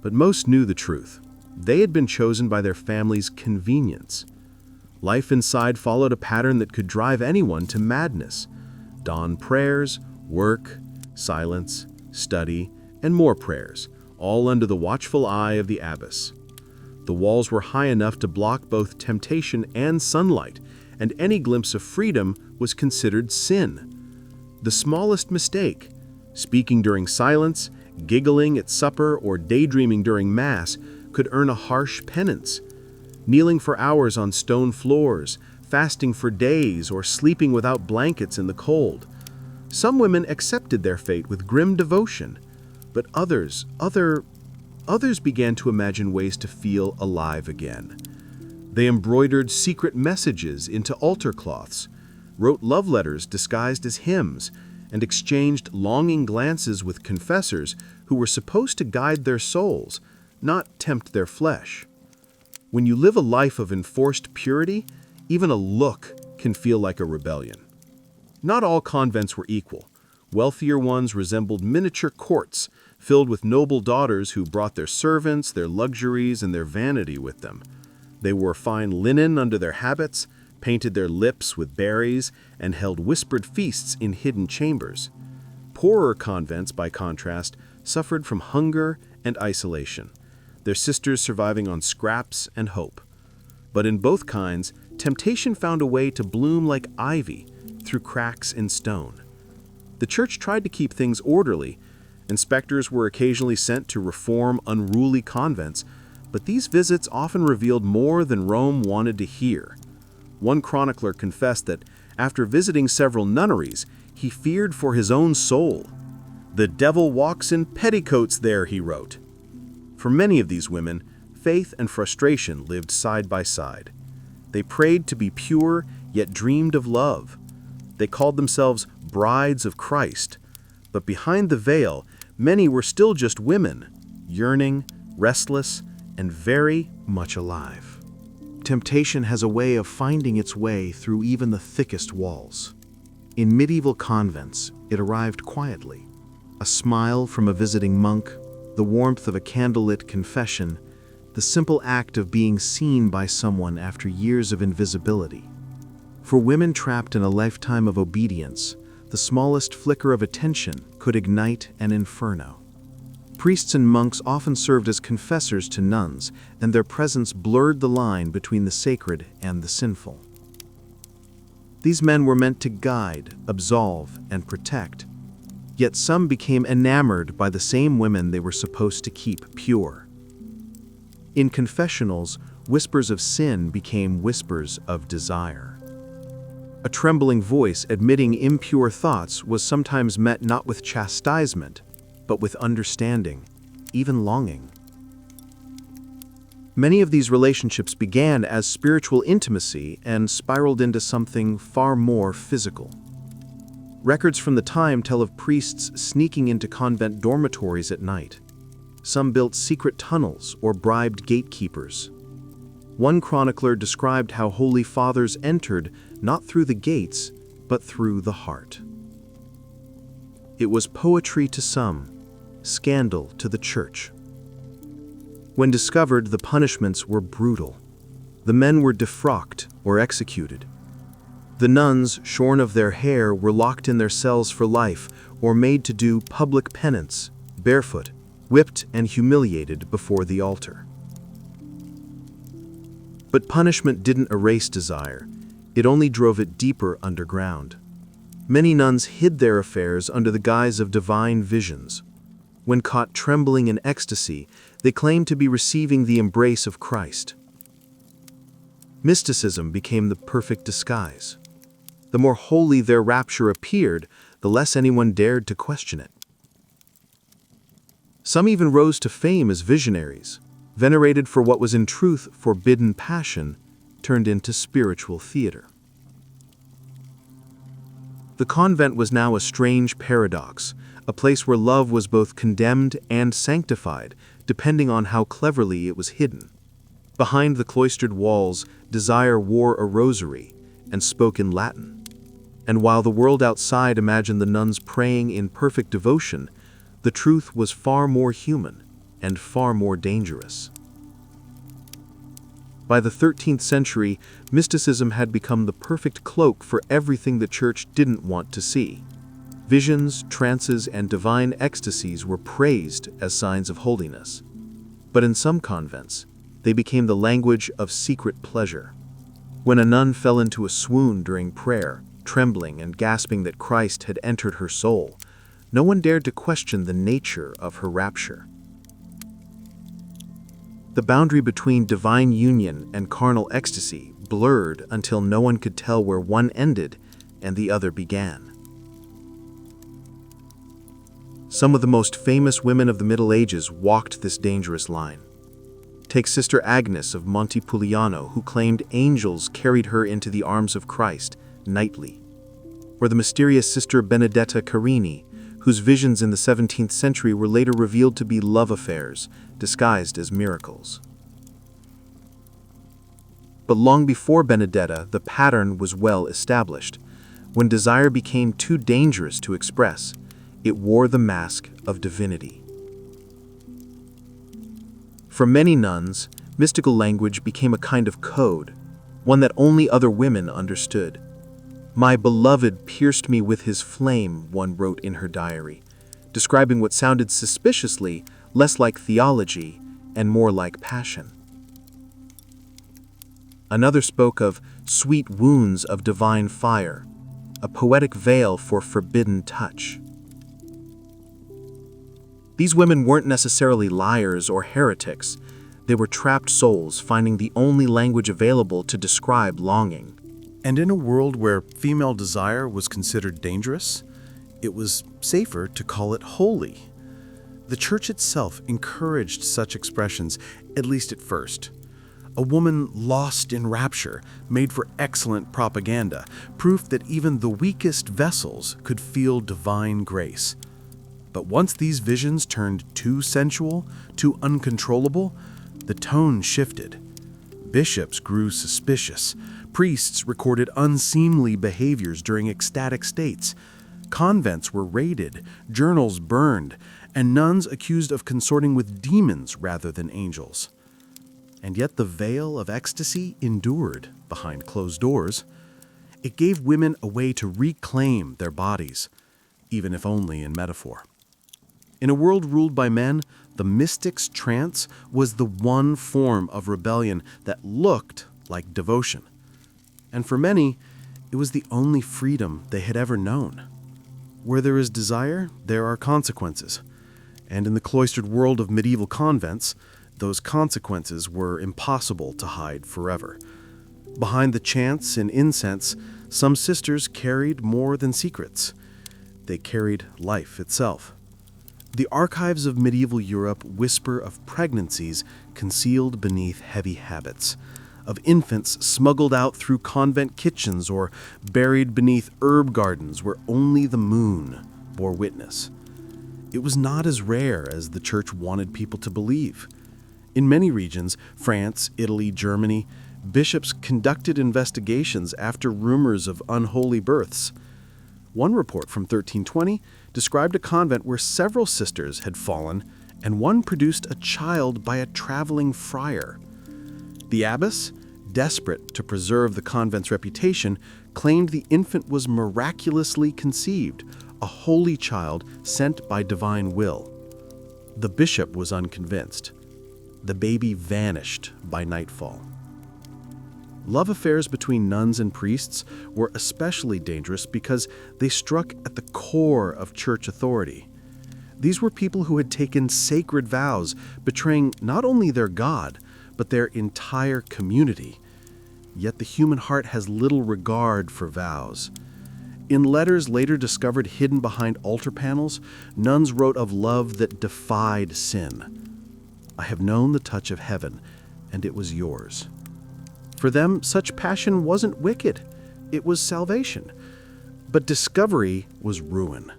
But most knew the truth. They had been chosen by their family's convenience. Life inside followed a pattern that could drive anyone to madness. Dawn prayers, work, silence, study, and more prayers, all under the watchful eye of the abbess. The walls were high enough to block both temptation and sunlight, and any glimpse of freedom was considered sin. The smallest mistake, speaking during silence, giggling at supper, or daydreaming during Mass, could earn a harsh penance. Kneeling for hours on stone floors, fasting for days, or sleeping without blankets in the cold. Some women accepted their fate with grim devotion, but others began to imagine ways to feel alive again. They embroidered secret messages into altar cloths, wrote love letters disguised as hymns, and exchanged longing glances with confessors who were supposed to guide their souls, not tempt their flesh. When you live a life of enforced purity, even a look can feel like a rebellion. Not all convents were equal. Wealthier ones resembled miniature courts, filled with noble daughters who brought their servants, their luxuries, and their vanity with them. They wore fine linen under their habits, painted their lips with berries, and held whispered feasts in hidden chambers. Poorer convents, by contrast, suffered from hunger and isolation, their sisters surviving on scraps and hope. But in both kinds, temptation found a way to bloom like ivy through cracks in stone. The church tried to keep things orderly. Inspectors were occasionally sent to reform unruly convents, but these visits often revealed more than Rome wanted to hear. One chronicler confessed that after visiting several nunneries, he feared for his own soul. "The devil walks in petticoats there," he wrote. For many of these women, faith and frustration lived side by side. They prayed to be pure, yet dreamed of love. They called themselves brides of Christ, but behind the veil, many were still just women, yearning, restless, and very much alive. Temptation has a way of finding its way through even the thickest walls. In medieval convents, it arrived quietly. A smile from a visiting monk, the warmth of a candlelit confession, the simple act of being seen by someone after years of invisibility. For women trapped in a lifetime of obedience, the smallest flicker of attention could ignite an inferno. Priests and monks often served as confessors to nuns, and their presence blurred the line between the sacred and the sinful. These men were meant to guide, absolve, and protect, yet some became enamored by the same women they were supposed to keep pure. In confessionals, whispers of sin became whispers of desire. A trembling voice admitting impure thoughts was sometimes met not with chastisement, but with understanding, even longing. Many of these relationships began as spiritual intimacy and spiraled into something far more physical. Records from the time tell of priests sneaking into convent dormitories at night. Some built secret tunnels or bribed gatekeepers. One chronicler described how holy fathers entered not through the gates, but through the heart. It was poetry to some, scandal to the church. When discovered, the punishments were brutal. The men were defrocked or executed. The nuns, shorn of their hair, were locked in their cells for life or made to do public penance, barefoot, whipped and humiliated before the altar. But punishment didn't erase desire. It only drove it deeper underground. Many nuns hid their affairs under the guise of divine visions. When caught trembling in ecstasy, they claimed to be receiving the embrace of Christ. Mysticism became the perfect disguise. The more holy their rapture appeared, the less anyone dared to question it. Some even rose to fame as visionaries, venerated for what was in truth forbidden passion, turned into spiritual theater. The convent was now a strange paradox, a place where love was both condemned and sanctified, depending on how cleverly it was hidden. Behind the cloistered walls, desire wore a rosary and spoke in Latin. And while the world outside imagined the nuns praying in perfect devotion, the truth was far more human and far more dangerous. By the 13th century, mysticism had become the perfect cloak for everything the church didn't want to see. Visions, trances, and divine ecstasies were praised as signs of holiness. But in some convents, they became the language of secret pleasure. When a nun fell into a swoon during prayer, trembling and gasping that Christ had entered her soul, no one dared to question the nature of her rapture. The boundary between divine union and carnal ecstasy blurred until no one could tell where one ended and the other began. Some of the most famous women of the Middle Ages walked this dangerous line. Take Sister Agnes of Montepulciano, who claimed angels carried her into the arms of Christ nightly. Or the mysterious Sister Benedetta Carini, whose visions in the 17th century were later revealed to be love affairs, disguised as miracles. But long before Benedetta, the pattern was well established. When desire became too dangerous to express, it wore the mask of divinity. For many nuns, mystical language became a kind of code, one that only other women understood. "My beloved pierced me with his flame," one wrote in her diary, describing what sounded suspiciously less like theology and more like passion. Another spoke of sweet wounds of divine fire, a poetic veil for forbidden touch. These women weren't necessarily liars or heretics. They were trapped souls finding the only language available to describe longing. And in a world where female desire was considered dangerous, it was safer to call it holy. The church itself encouraged such expressions, at least at first. A woman lost in rapture made for excellent propaganda, proof that even the weakest vessels could feel divine grace. But once these visions turned too sensual, too uncontrollable, the tone shifted. Bishops grew suspicious. Priests recorded unseemly behaviors during ecstatic states. Convents were raided, journals burned, and nuns accused of consorting with demons rather than angels. And yet the veil of ecstasy endured behind closed doors. It gave women a way to reclaim their bodies, even if only in metaphor. In a world ruled by men, the mystic's trance was the one form of rebellion that looked like devotion. And for many, it was the only freedom they had ever known. Where there is desire, there are consequences. And in the cloistered world of medieval convents, those consequences were impossible to hide forever. Behind the chants and incense, some sisters carried more than secrets. They carried life itself. The archives of medieval Europe whisper of pregnancies concealed beneath heavy habits, of infants smuggled out through convent kitchens or buried beneath herb gardens where only the moon bore witness. It was not as rare as the church wanted people to believe. In many regions, France, Italy, Germany, bishops conducted investigations after rumors of unholy births. One report from 1320 described a convent where several sisters had fallen, and one produced a child by a traveling friar. The abbess, desperate to preserve the convent's reputation, claimed the infant was miraculously conceived, a holy child sent by divine will. The bishop was unconvinced. The baby vanished by nightfall. Love affairs between nuns and priests were especially dangerous because they struck at the core of church authority. These were people who had taken sacred vows, betraying not only their God, but their entire community. Yet the human heart has little regard for vows. In letters later discovered hidden behind altar panels, nuns wrote of love that defied sin. I have known the touch of heaven, and it was yours. For them, such passion wasn't wicked. It was salvation. But discovery was ruin.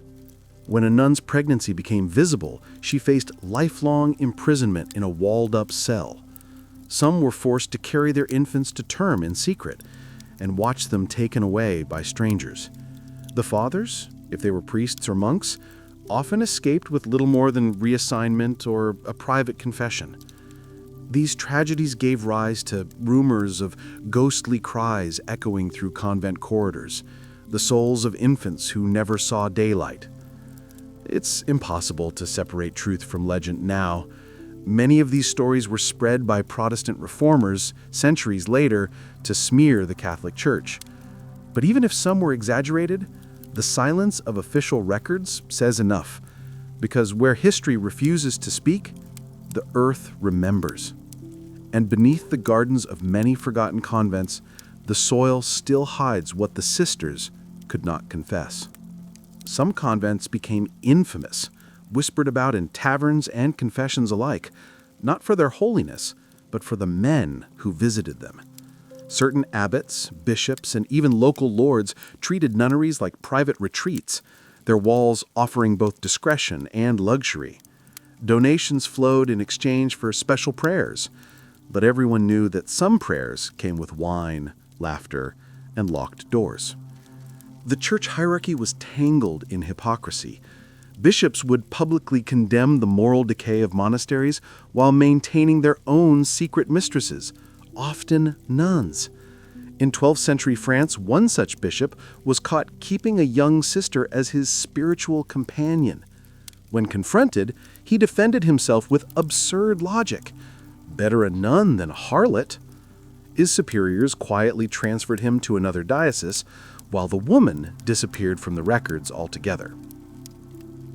When a nun's pregnancy became visible, she faced lifelong imprisonment in a walled-up cell. Some were forced to carry their infants to term in secret and watch them taken away by strangers. The fathers, if they were priests or monks, often escaped with little more than reassignment or a private confession. These tragedies gave rise to rumors of ghostly cries echoing through convent corridors, the souls of infants who never saw daylight. It's impossible to separate truth from legend now. Many of these stories were spread by Protestant reformers centuries later to smear the Catholic Church. But even if some were exaggerated, the silence of official records says enough, because where history refuses to speak, the earth remembers. And beneath the gardens of many forgotten convents, the soil still hides what the sisters could not confess. Some convents became infamous, whispered about in taverns and confessions alike, not for their holiness, but for the men who visited them. Certain abbots, bishops, and even local lords treated nunneries like private retreats, their walls offering both discretion and luxury. Donations flowed in exchange for special prayers, but everyone knew that some prayers came with wine, laughter, and locked doors. The church hierarchy was tangled in hypocrisy. Bishops would publicly condemn the moral decay of monasteries while maintaining their own secret mistresses, often nuns. In 12th century France, one such bishop was caught keeping a young sister as his spiritual companion. When confronted, he defended himself with absurd logic. Better a nun than a harlot. His superiors quietly transferred him to another diocese, while the woman disappeared from the records altogether.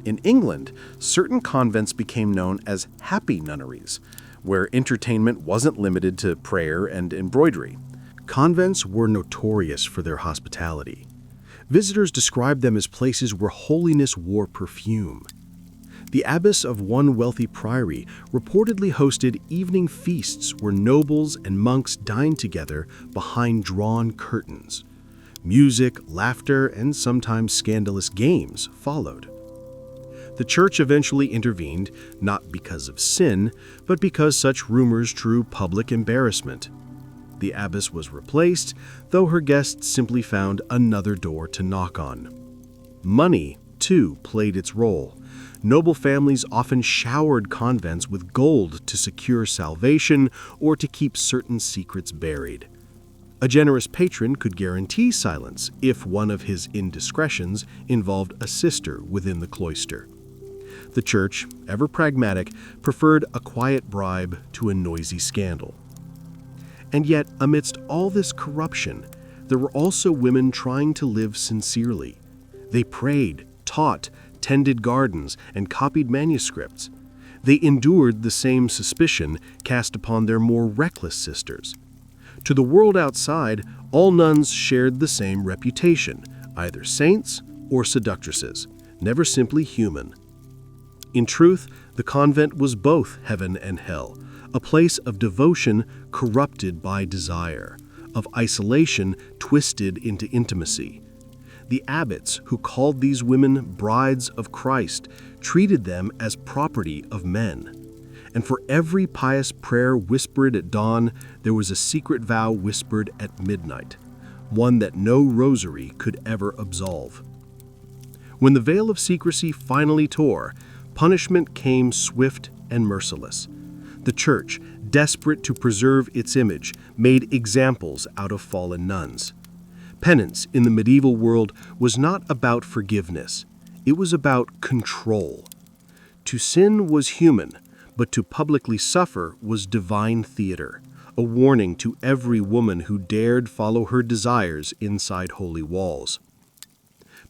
In England, certain convents became known as happy nunneries, where entertainment wasn't limited to prayer and embroidery. Convents were notorious for their hospitality. Visitors described them as places where holiness wore perfume. The abbess of one wealthy priory reportedly hosted evening feasts where nobles and monks dined together behind drawn curtains. Music, laughter, and sometimes scandalous games followed. The church eventually intervened, not because of sin, but because such rumors drew public embarrassment. The abbess was replaced, though her guests simply found another door to knock on. Money, too, played its role. Noble families often showered convents with gold to secure salvation or to keep certain secrets buried. A generous patron could guarantee silence if one of his indiscretions involved a sister within the cloister. The church, ever pragmatic, preferred a quiet bribe to a noisy scandal. And yet, amidst all this corruption, there were also women trying to live sincerely. They prayed, taught, tended gardens, and copied manuscripts. They endured the same suspicion cast upon their more reckless sisters. To the world outside, all nuns shared the same reputation, either saints or seductresses, never simply human. In truth, the convent was both heaven and hell, a place of devotion corrupted by desire, of isolation twisted into intimacy. The abbots who called these women brides of Christ treated them as property of men. And for every pious prayer whispered at dawn, there was a secret vow whispered at midnight, one that no rosary could ever absolve. When the veil of secrecy finally tore, punishment came swift and merciless. The church, desperate to preserve its image, made examples out of fallen nuns. Penance in the medieval world was not about forgiveness. It was about control. To sin was human, but to publicly suffer was divine theater, a warning to every woman who dared follow her desires inside holy walls.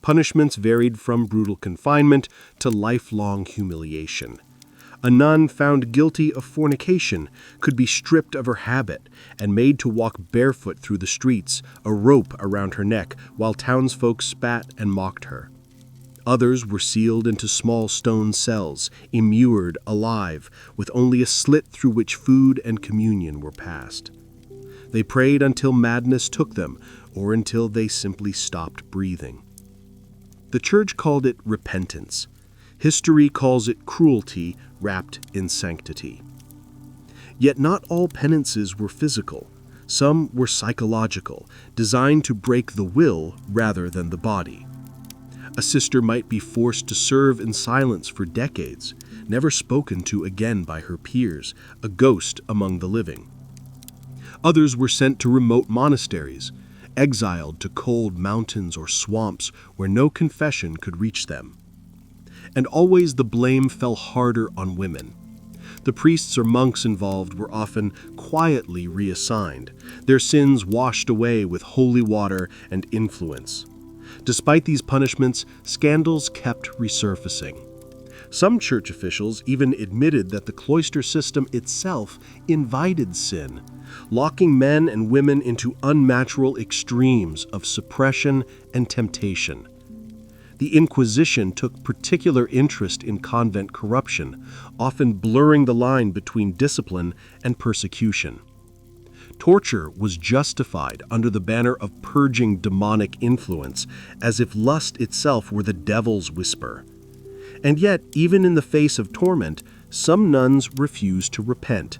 Punishments varied from brutal confinement to lifelong humiliation. A nun found guilty of fornication could be stripped of her habit and made to walk barefoot through the streets, a rope around her neck, while townsfolk spat and mocked her. Others were sealed into small stone cells, immured alive, with only a slit through which food and communion were passed. They prayed until madness took them, or until they simply stopped breathing. The church called it repentance. History calls it cruelty wrapped in sanctity. Yet not all penances were physical. Some were psychological, designed to break the will rather than the body. A sister might be forced to serve in silence for decades, never spoken to again by her peers, a ghost among the living. Others were sent to remote monasteries, exiled to cold mountains or swamps where no confession could reach them. And always the blame fell harder on women. The priests or monks involved were often quietly reassigned, their sins washed away with holy water and influence. Despite these punishments, scandals kept resurfacing. Some church officials even admitted that the cloister system itself invited sin, locking men and women into unnatural extremes of suppression and temptation. The Inquisition took particular interest in convent corruption, often blurring the line between discipline and persecution. Torture was justified under the banner of purging demonic influence, as if lust itself were the devil's whisper. And yet, even in the face of torment, some nuns refused to repent.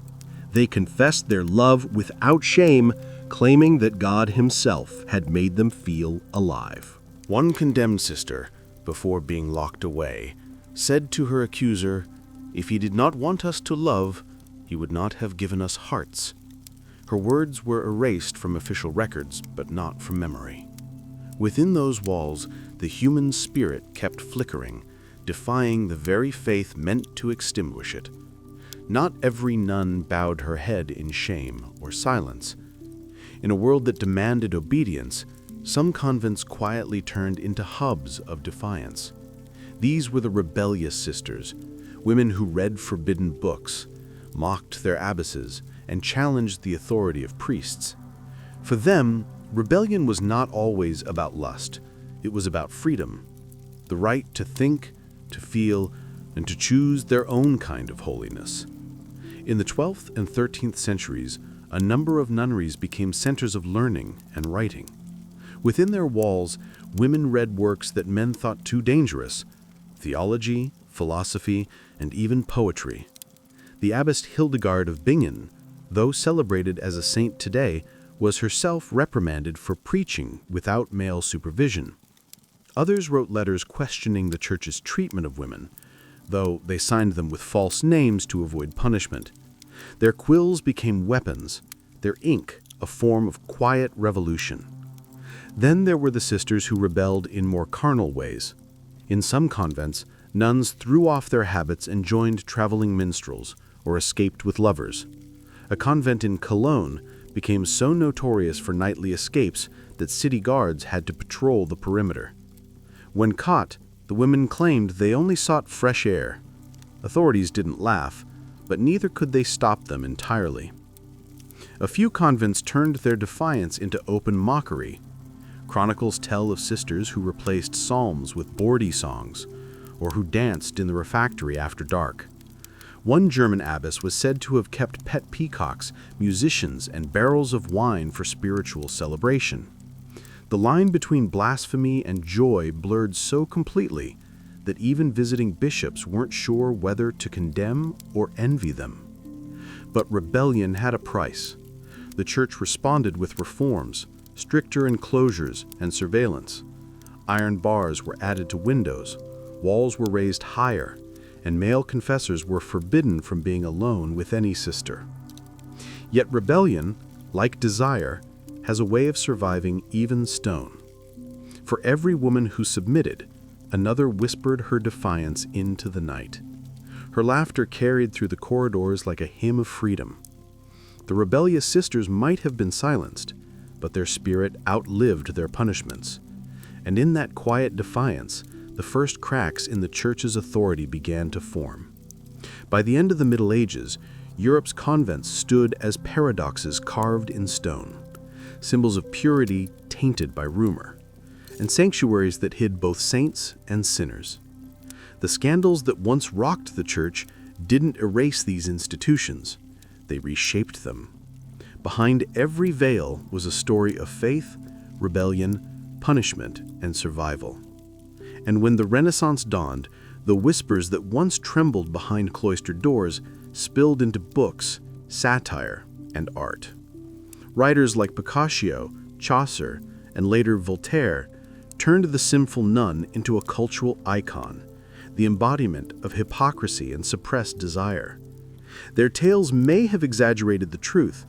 They confessed their love without shame, claiming that God himself had made them feel alive. One condemned sister, before being locked away, said to her accuser, "If he did not want us to love, he would not have given us hearts." Her words were erased from official records, but not from memory. Within those walls, the human spirit kept flickering, defying the very faith meant to extinguish it. Not every nun bowed her head in shame or silence. In a world that demanded obedience, some convents quietly turned into hubs of defiance. These were the rebellious sisters, women who read forbidden books, mocked their abbesses, and challenged the authority of priests. For them, rebellion was not always about lust. It was about freedom, the right to think, to feel, and to choose their own kind of holiness. In the 12th and 13th centuries, a number of nunneries became centers of learning and writing. Within their walls, women read works that men thought too dangerous: theology, philosophy, and even poetry. The Abbess Hildegard of Bingen, though celebrated as a saint today, was herself reprimanded for preaching without male supervision. Others wrote letters questioning the Church's treatment of women, though they signed them with false names to avoid punishment. Their quills became weapons, their ink a form of quiet revolution. Then there were the sisters who rebelled in more carnal ways. In some convents, nuns threw off their habits and joined traveling minstrels, or escaped with lovers. A convent in Cologne became so notorious for nightly escapes that city guards had to patrol the perimeter. When caught, the women claimed they only sought fresh air. Authorities didn't laugh, but neither could they stop them entirely. A few convents turned their defiance into open mockery. Chronicles tell of sisters who replaced psalms with bawdy songs, or who danced in the refectory after dark. One German abbess was said to have kept pet peacocks, musicians, and barrels of wine for spiritual celebration. The line between blasphemy and joy blurred so completely that even visiting bishops weren't sure whether to condemn or envy them. But rebellion had a price. The Church responded with reforms, stricter enclosures and surveillance. Iron bars were added to windows, walls were raised higher, and male confessors were forbidden from being alone with any sister. Yet rebellion, like desire, has a way of surviving even stone. For every woman who submitted, another whispered her defiance into the night. Her laughter carried through the corridors like a hymn of freedom. The rebellious sisters might have been silenced, but their spirit outlived their punishments. And in that quiet defiance, the first cracks in the Church's authority began to form. By the end of the Middle Ages, Europe's convents stood as paradoxes carved in stone, symbols of purity tainted by rumor, and sanctuaries that hid both saints and sinners. The scandals that once rocked the Church didn't erase these institutions, they reshaped them. Behind every veil was a story of faith, rebellion, punishment, and survival. And when the Renaissance dawned, the whispers that once trembled behind cloistered doors spilled into books, satire, and art. Writers like Boccaccio, Chaucer, and later Voltaire turned the sinful nun into a cultural icon, the embodiment of hypocrisy and suppressed desire. Their tales may have exaggerated the truth,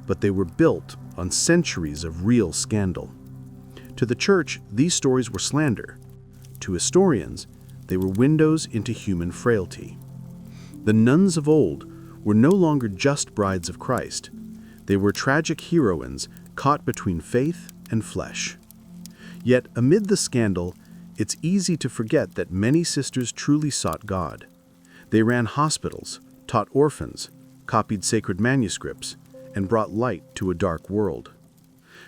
but they were built on centuries of real scandal. To the Church, these stories were slander. To historians, they were windows into human frailty. The nuns of old were no longer just brides of Christ. They were tragic heroines caught between faith and flesh. Yet amid the scandal, it's easy to forget that many sisters truly sought God. They ran hospitals, taught orphans, copied sacred manuscripts, and brought light to a dark world.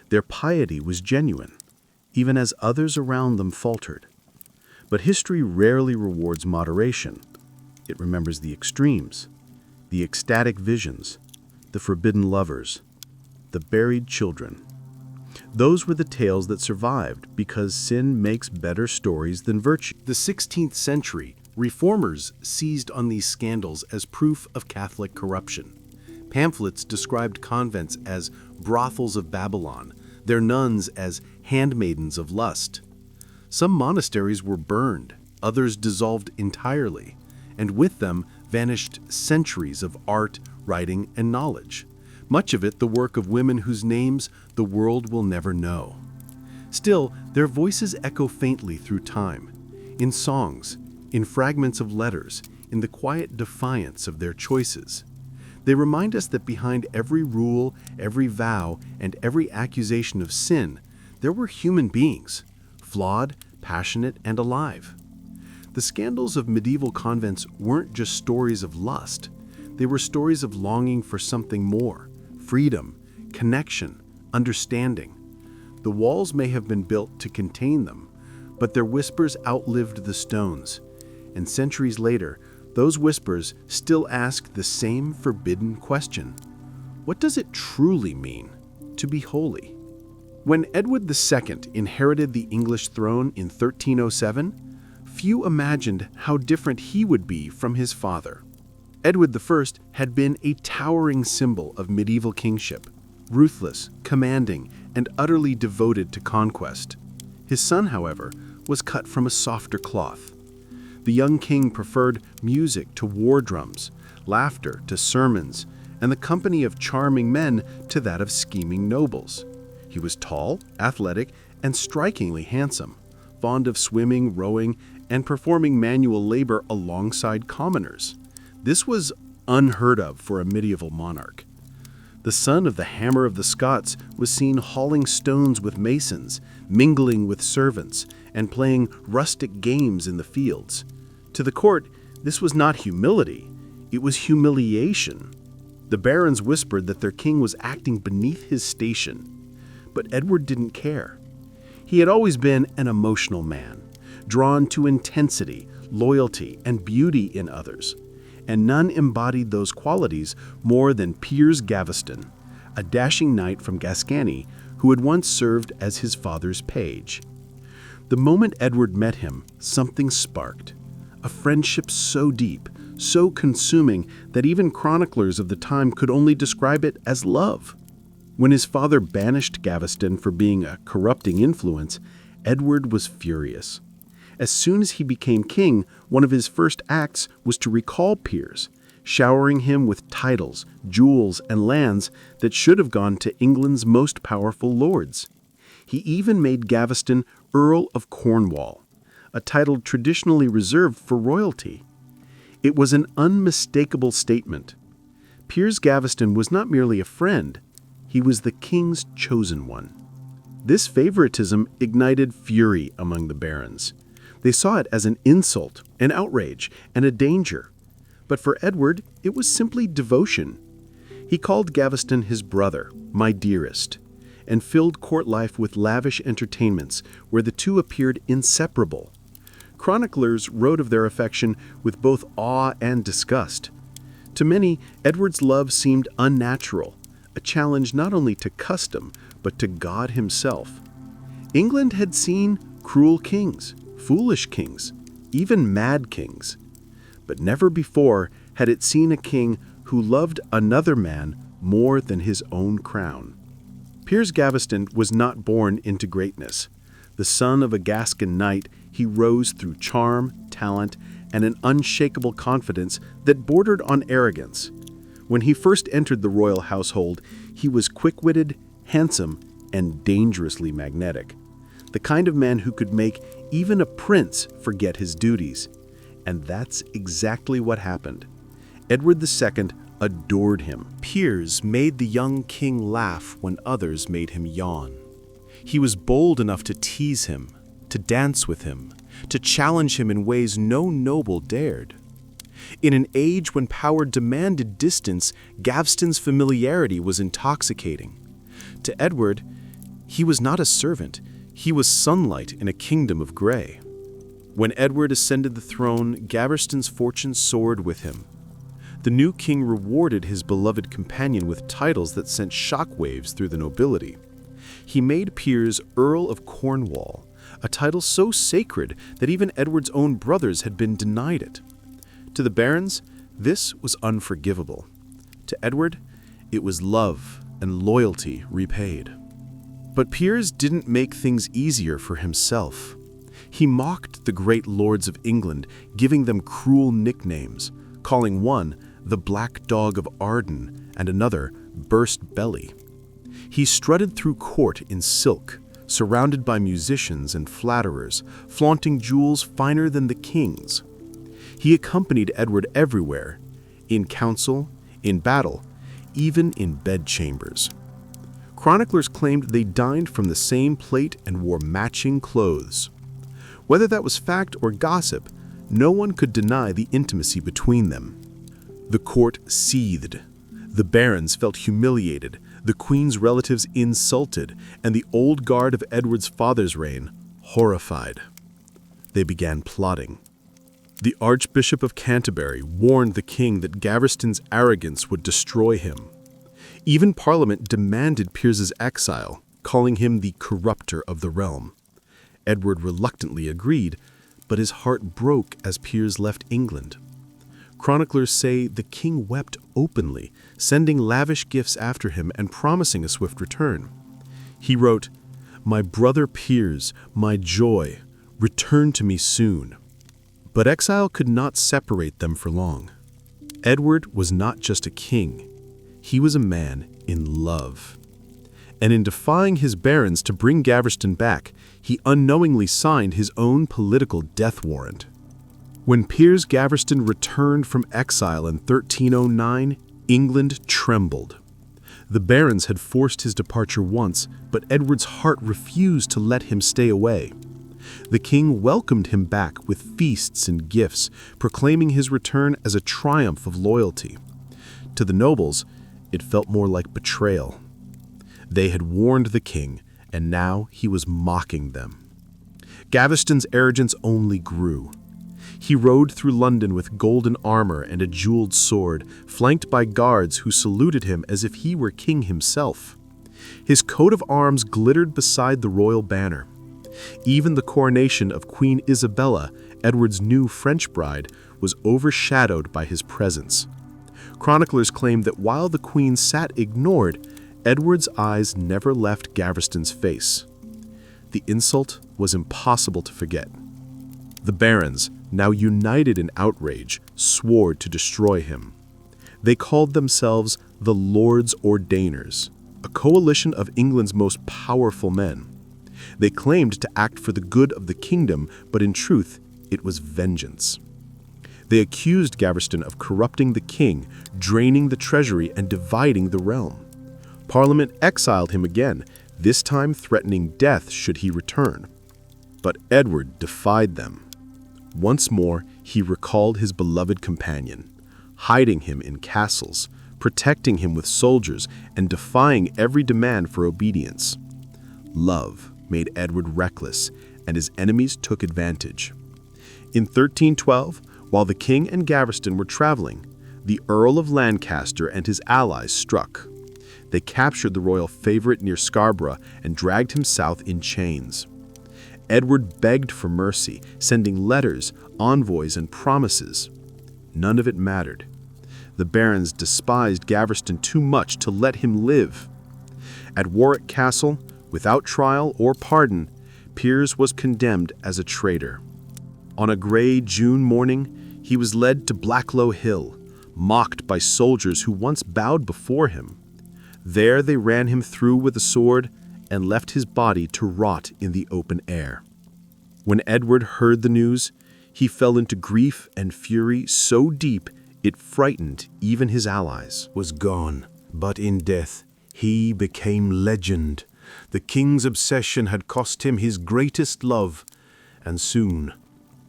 Their piety was genuine, even as others around them faltered. But history rarely rewards moderation. It remembers the extremes, the ecstatic visions, the forbidden lovers, the buried children. Those were the tales that survived because sin makes better stories than virtue. The 16th century, reformers seized on these scandals as proof of Catholic corruption. Pamphlets described convents as brothels of Babylon, their nuns as handmaidens of lust. Some monasteries were burned, others dissolved entirely, and with them vanished centuries of art, writing, and knowledge, much of it the work of women whose names the world will never know. Still, their voices echo faintly through time, in songs, in fragments of letters, in the quiet defiance of their choices. They remind us that behind every rule, every vow, and every accusation of sin, there were human beings, flawed, passionate, and alive. The scandals of medieval convents weren't just stories of lust. They were stories of longing for something more, freedom, connection, understanding. The walls may have been built to contain them, but their whispers outlived the stones, And centuries later, those whispers still ask the same forbidden question. What does it truly mean to be holy? When Edward II inherited the English throne in 1307, few imagined how different he would be from his father. Edward I had been a towering symbol of medieval kingship, ruthless, commanding, and utterly devoted to conquest. His son, however, was cut from a softer cloth. The young king preferred music to war drums, laughter to sermons, and the company of charming men to that of scheming nobles. He was tall, athletic, and strikingly handsome, fond of swimming, rowing, and performing manual labor alongside commoners. This was unheard of for a medieval monarch. The son of the Hammer of the Scots was seen hauling stones with masons, mingling with servants, and playing rustic games in the fields. To the court, this was not humility, it was humiliation. The barons whispered that their king was acting beneath his station. But Edward didn't care. He had always been an emotional man, drawn to intensity, loyalty, and beauty in others. And none embodied those qualities more than Piers Gaveston, a dashing knight from Gascony who had once served as his father's page. The moment Edward met him, something sparked. A friendship so deep, so consuming that even chroniclers of the time could only describe it as love. When his father banished Gaveston for being a corrupting influence, Edward was furious. As soon as he became king, one of his first acts was to recall Piers, showering him with titles, jewels, and lands that should have gone to England's most powerful lords. He even made Gaveston Earl of Cornwall, a title traditionally reserved for royalty. It was an unmistakable statement. Piers Gaveston was not merely a friend, he was the king's chosen one. This favoritism ignited fury among the barons. They saw it as an insult, an outrage, and a danger. But for Edward, it was simply devotion. He called Gaveston his brother, my dearest, and filled court life with lavish entertainments where the two appeared inseparable. Chroniclers wrote of their affection with both awe and disgust. To many, Edward's love seemed unnatural, a challenge not only to custom, but to God himself. England had seen cruel kings, foolish kings, even mad kings. But never before had it seen a king who loved another man more than his own crown. Piers Gaveston was not born into greatness. The son of a Gascon knight, he rose through charm, talent, and an unshakable confidence that bordered on arrogance. When he first entered the royal household, he was quick-witted, handsome, and dangerously magnetic. The kind of man who could make even a prince forget his duties. And that's exactly what happened. Edward II adored him. Piers made the young king laugh when others made him yawn. He was bold enough to tease him, to dance with him, to challenge him in ways no noble dared. In an age when power demanded distance, Gaveston's familiarity was intoxicating. To Edward, he was not a servant, he was sunlight in a kingdom of gray. When Edward ascended the throne, Gaveston's fortune soared with him. The new king rewarded his beloved companion with titles that sent shockwaves through the nobility. He made Piers Earl of Cornwall, a title so sacred that even Edward's own brothers had been denied it. To the barons, this was unforgivable. To Edward, it was love and loyalty repaid. But Piers didn't make things easier for himself. He mocked the great lords of England, giving them cruel nicknames, calling one the Black Dog of Arden and another Burst Belly. He strutted through court in silk, surrounded by musicians and flatterers, flaunting jewels finer than the king's. He accompanied Edward everywhere, in council, in battle, even in bedchambers. Chroniclers claimed they dined from the same plate and wore matching clothes. Whether that was fact or gossip, no one could deny the intimacy between them. The court seethed. The barons felt humiliated, the queen's relatives insulted, and the old guard of Edward's father's reign horrified. They began plotting. The Archbishop of Canterbury warned the king that Gaveston's arrogance would destroy him. Even Parliament demanded Piers's exile, calling him the corrupter of the realm. Edward reluctantly agreed, but his heart broke as Piers left England. Chroniclers say the king wept openly, sending lavish gifts after him and promising a swift return. He wrote, "My brother Piers, my joy, return to me soon." But exile could not separate them for long. Edward was not just a king, he was a man in love. And in defying his barons to bring Gaveston back, he unknowingly signed his own political death warrant. When Piers Gaveston returned from exile in 1309, England trembled. The barons had forced his departure once, but Edward's heart refused to let him stay away. The king welcomed him back with feasts and gifts, proclaiming his return as a triumph of loyalty. To the nobles, it felt more like betrayal. They had warned the king, and now he was mocking them. Gaveston's arrogance only grew. He rode through London with golden armor and a jeweled sword, flanked by guards who saluted him as if he were king himself. His coat of arms glittered beside the royal banner. Even the coronation of Queen Isabella, Edward's new French bride, was overshadowed by his presence. Chroniclers claim that while the queen sat ignored, Edward's eyes never left Gaveston's face. The insult was impossible to forget. The barons, now united in outrage, swore to destroy him. They called themselves the Lords Ordainers, a coalition of England's most powerful men. They claimed to act for the good of the kingdom, but in truth, it was vengeance. They accused Gaveston of corrupting the king, draining the treasury, and dividing the realm. Parliament exiled him again, this time threatening death should he return. But Edward defied them. Once more, he recalled his beloved companion, hiding him in castles, protecting him with soldiers, and defying every demand for obedience. Love made Edward reckless, and his enemies took advantage. In 1312, while the king and Gaveston were traveling, the Earl of Lancaster and his allies struck. They captured the royal favorite near Scarborough and dragged him south in chains. Edward begged for mercy, sending letters, envoys, and promises. None of it mattered. The barons despised Gaveston too much to let him live. At Warwick Castle, without trial or pardon, Piers was condemned as a traitor. On a gray June morning, he was led to Blacklow Hill, mocked by soldiers who once bowed before him. There they ran him through with a sword and left his body to rot in the open air. When Edward heard the news, he fell into grief and fury so deep it frightened even his allies. Was gone, but in death he became legend. The king's obsession had cost him his greatest love, and soon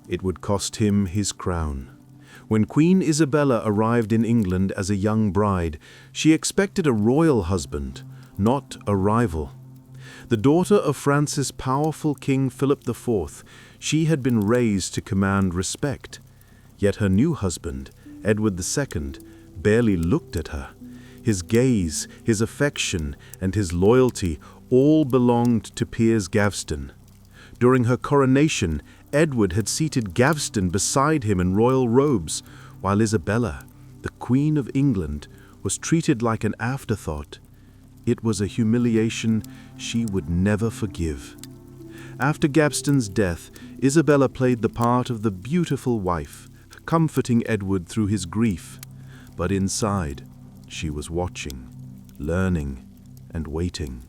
it would cost him his crown. When Queen Isabella arrived in England as a young bride, she expected a royal husband, not a rival. The daughter of France's powerful King Philip IV, she had been raised to command respect. Yet her new husband, Edward II, barely looked at her. His gaze, his affection, and his loyalty all belonged to Piers Gaveston. During her coronation, Edward had seated Gaveston beside him in royal robes, while Isabella, the Queen of England, was treated like an afterthought. It was a humiliation she would never forgive. After Gaveston's death, Isabella played the part of the beautiful wife, comforting Edward through his grief. But inside, she was watching, learning, and waiting.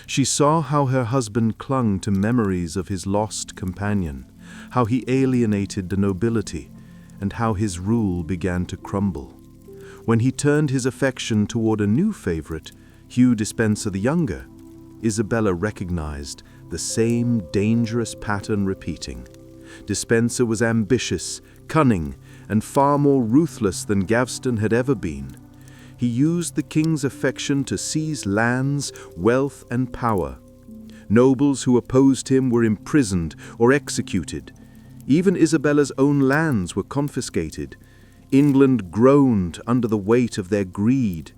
She saw how her husband clung to memories of his lost companion, how he alienated the nobility, and how his rule began to crumble. When he turned his affection toward a new favorite, Hugh Despenser the Younger, Isabella recognized the same dangerous pattern repeating. Despenser was ambitious, cunning, and far more ruthless than Gaveston had ever been. He used the king's affection to seize lands, wealth, and power. Nobles who opposed him were imprisoned or executed. Even Isabella's own lands were confiscated. England groaned under the weight of their greed.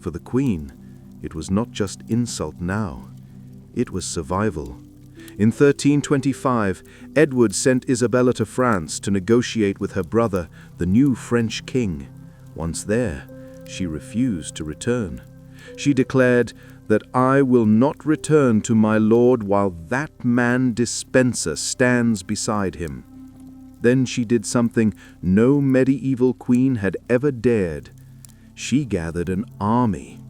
For the Queen, it was not just insult now. It was survival. In 1325, Edward sent Isabella to France to negotiate with her brother, the new French king. Once there, she refused to return. She declared that I will not return to my lord while that man dispenser stands beside him. Then she did something no medieval queen had ever dared. She gathered an army.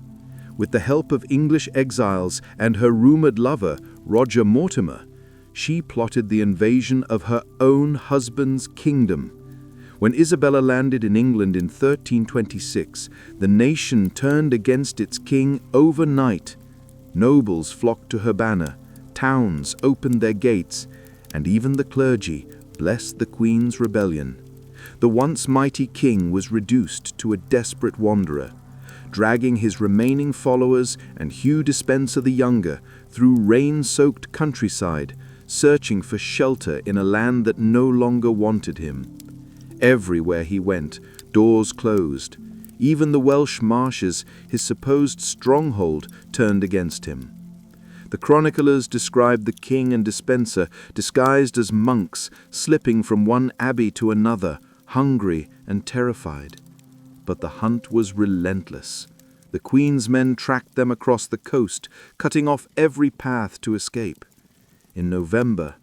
With the help of English exiles and her rumored lover, Roger Mortimer, she plotted the invasion of her own husband's kingdom. When Isabella landed in England in 1326, the nation turned against its king overnight. Nobles flocked to her banner, towns opened their gates, and even the clergy blessed the Queen's rebellion. The once mighty king was reduced to a desperate wanderer, dragging his remaining followers and Hugh Despenser the Younger through rain-soaked countryside, searching for shelter in a land that no longer wanted him. Everywhere he went, doors closed. Even the Welsh marshes, his supposed stronghold, turned against him. The chroniclers described the king and Despenser disguised as monks, slipping from one abbey to another, hungry and terrified. But the hunt was relentless. The Queen's men tracked them across the coast, cutting off every path to escape. In November,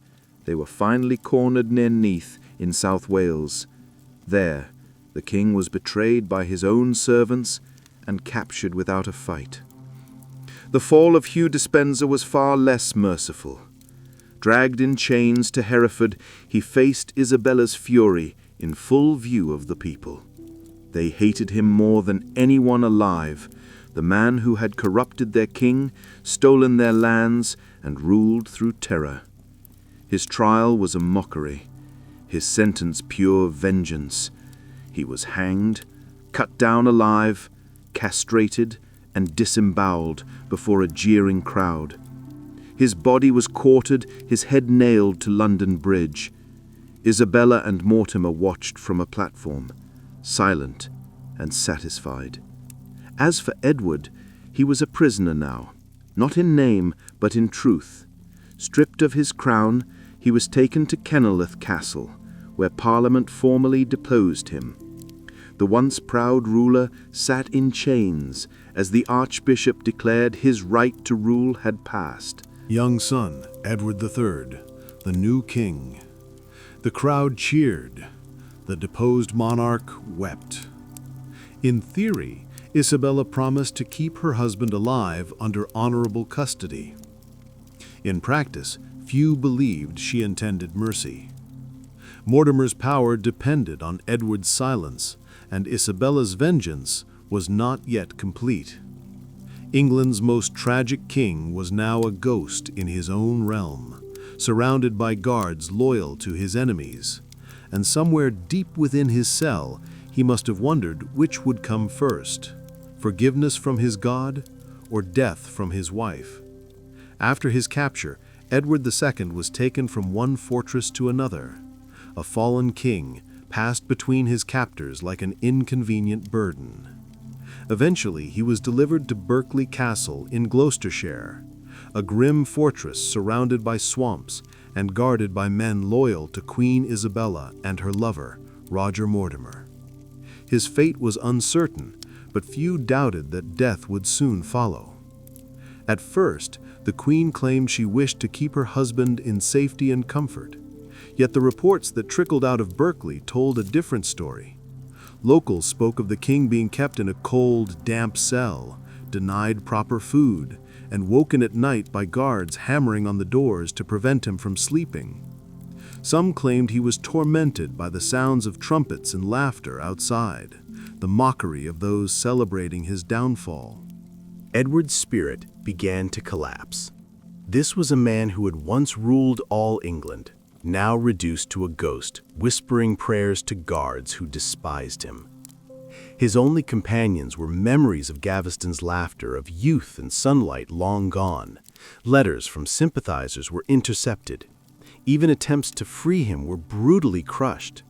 they were finally cornered near Neath in South Wales. There, the king was betrayed by his own servants and captured without a fight. The fall of Hugh Despenser was far less merciful. Dragged in chains to Hereford, he faced Isabella's fury in full view of the people. They hated him more than anyone alive, the man who had corrupted their king, stolen their lands, and ruled through terror. His trial was a mockery, his sentence pure vengeance. He was hanged, cut down alive, castrated, and disemboweled before a jeering crowd. His body was quartered, his head nailed to London Bridge. Isabella and Mortimer watched from a platform, silent and satisfied. As for Edward, he was a prisoner now, not in name, but in truth. Stripped of his crown, he was taken to Kenilworth Castle, where Parliament formally deposed him. The once proud ruler sat in chains as the Archbishop declared his right to rule had passed. Young son, Edward III, the new king. The crowd cheered. The deposed monarch wept. In theory, Isabella promised to keep her husband alive under honorable custody. In practice, few believed she intended mercy. Mortimer's power depended on Edward's silence, and Isabella's vengeance was not yet complete. England's most tragic king was now a ghost in his own realm, surrounded by guards loyal to his enemies, and somewhere deep within his cell, he must have wondered which would come first, forgiveness from his God or death from his wife. After his capture, Edward II was taken from one fortress to another. A fallen king passed between his captors like an inconvenient burden. Eventually, he was delivered to Berkeley Castle in Gloucestershire, a grim fortress surrounded by swamps and guarded by men loyal to Queen Isabella and her lover, Roger Mortimer. His fate was uncertain, but few doubted that death would soon follow. At first, the Queen claimed she wished to keep her husband in safety and comfort. Yet the reports that trickled out of Berkeley told a different story. Locals spoke of the king being kept in a cold, damp cell, denied proper food, and woken at night by guards hammering on the doors to prevent him from sleeping. Some claimed he was tormented by the sounds of trumpets and laughter outside, the mockery of those celebrating his downfall. Edward's spirit began to collapse. This was a man who had once ruled all England, now reduced to a ghost, whispering prayers to guards who despised him. His only companions were memories of Gaveston's laughter, of youth and sunlight long gone. Letters from sympathizers were intercepted. Even attempts to free him were brutally crushed.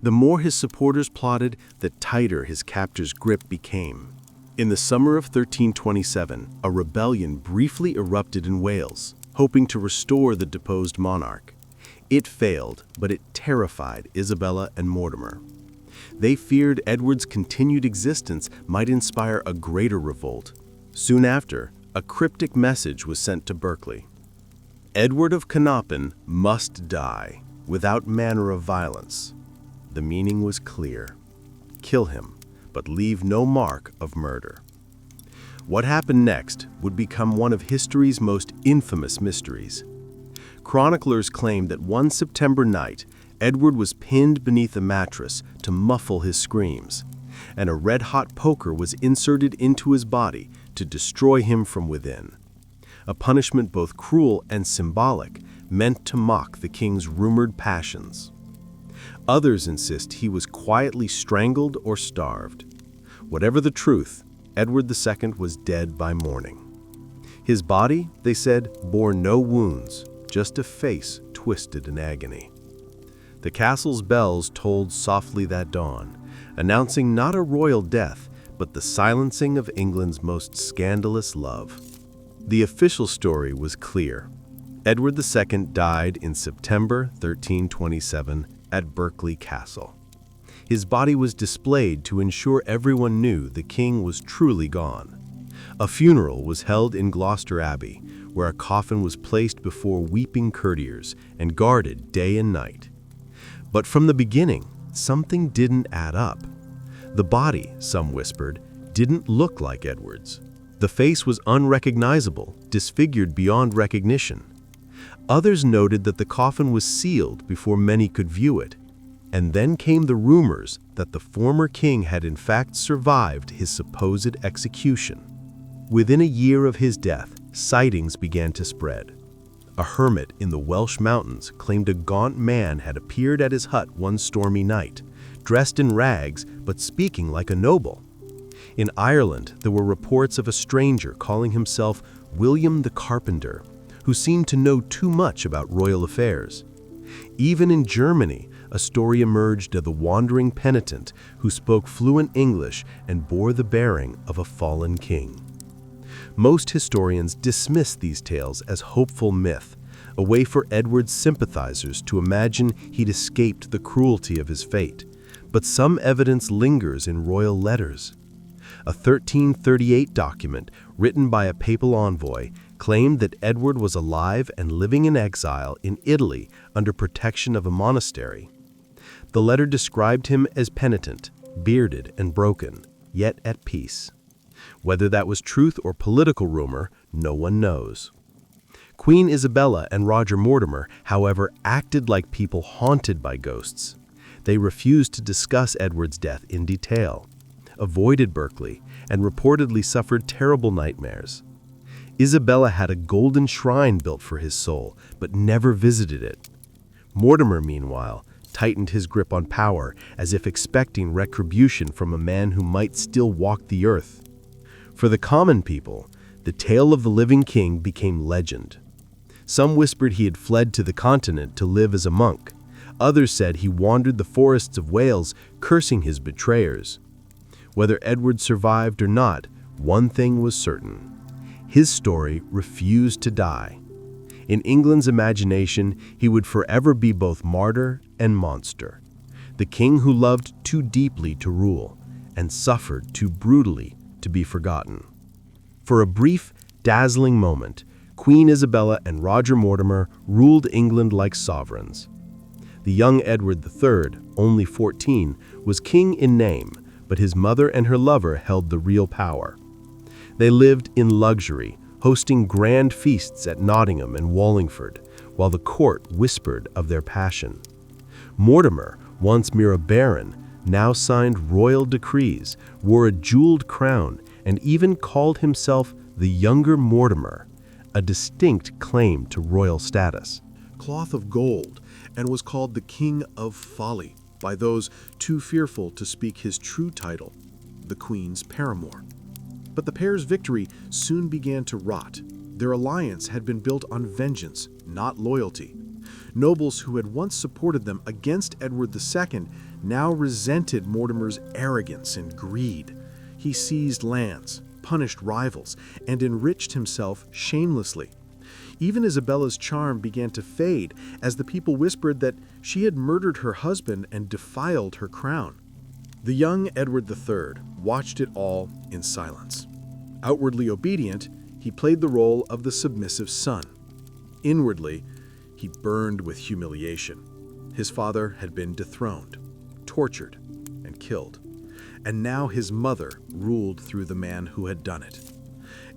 The more his supporters plotted, the tighter his captor's grip became. In the summer of 1327, a rebellion briefly erupted in Wales, hoping to restore the deposed monarch. It failed, but it terrified Isabella and Mortimer. They feared Edward's continued existence might inspire a greater revolt. Soon after, a cryptic message was sent to Berkeley. Edward of Knoppen must die, without manner of violence. The meaning was clear. Kill him, but leave no mark of murder. What happened next would become one of history's most infamous mysteries. Chroniclers claim that one September night, Edward was pinned beneath a mattress to muffle his screams, and a red-hot poker was inserted into his body to destroy him from within. A punishment both cruel and symbolic, meant to mock the king's rumored passions. Others insist he was quietly strangled or starved. Whatever the truth, Edward II was dead by morning. His body, they said, bore no wounds, just a face twisted in agony. The castle's bells tolled softly that dawn, announcing not a royal death, but the silencing of England's most scandalous love. The official story was clear. Edward II died in September 1327 at Berkeley Castle. His body was displayed to ensure everyone knew the king was truly gone. A funeral was held in Gloucester Abbey, where a coffin was placed before weeping courtiers and guarded day and night. But from the beginning, something didn't add up. The body, some whispered, didn't look like Edward's. The face was unrecognizable, disfigured beyond recognition. Others noted that the coffin was sealed before many could view it. And then came the rumors that the former king had in fact survived his supposed execution. Within a year of his death, sightings began to spread. A hermit in the Welsh mountains claimed a gaunt man had appeared at his hut one stormy night, dressed in rags but speaking like a noble. In Ireland, there were reports of a stranger calling himself William the Carpenter, who seemed to know too much about royal affairs. Even in Germany, a story emerged of the wandering penitent who spoke fluent English and bore the bearing of a fallen king. Most historians dismiss these tales as hopeful myth, a way for Edward's sympathizers to imagine he'd escaped the cruelty of his fate. But some evidence lingers in royal letters. A 1338 document written by a papal envoy claimed that Edward was alive and living in exile in Italy under protection of a monastery. The letter described him as penitent, bearded and broken, yet at peace. Whether that was truth or political rumor, no one knows. Queen Isabella and Roger Mortimer, however, acted like people haunted by ghosts. They refused to discuss Edward's death in detail, avoided Berkeley, and reportedly suffered terrible nightmares. Isabella had a golden shrine built for his soul, but never visited it. Mortimer, meanwhile, tightened his grip on power as if expecting retribution from a man who might still walk the earth. For the common people, the tale of the living king became legend. Some whispered he had fled to the continent to live as a monk. Others said he wandered the forests of Wales, cursing his betrayers. Whether Edward survived or not, one thing was certain. His story refused to die. In England's imagination, he would forever be both martyr and monster. The king who loved too deeply to rule and suffered too brutally to be forgotten. For a brief, dazzling moment, Queen Isabella and Roger Mortimer ruled England like sovereigns. The young Edward III, only 14, was king in name, but his mother and her lover held the real power. They lived in luxury, hosting grand feasts at Nottingham and Wallingford, while the court whispered of their passion. Mortimer, once mere baron, now signed royal decrees, wore a jeweled crown, and even called himself the younger Mortimer, a distinct claim to royal status. Cloth of gold, and was called the King of Folly by those too fearful to speak his true title, the Queen's paramour. But the pair's victory soon began to rot. Their alliance had been built on vengeance, not loyalty. Nobles who had once supported them against Edward II now resented Mortimer's arrogance and greed. He seized lands, punished rivals, and enriched himself shamelessly. Even Isabella's charm began to fade as the people whispered that she had murdered her husband and defiled her crown. The young Edward III watched it all in silence. Outwardly obedient, he played the role of the submissive son. Inwardly, he burned with humiliation. His father had been dethroned, tortured, and killed. And now his mother ruled through the man who had done it.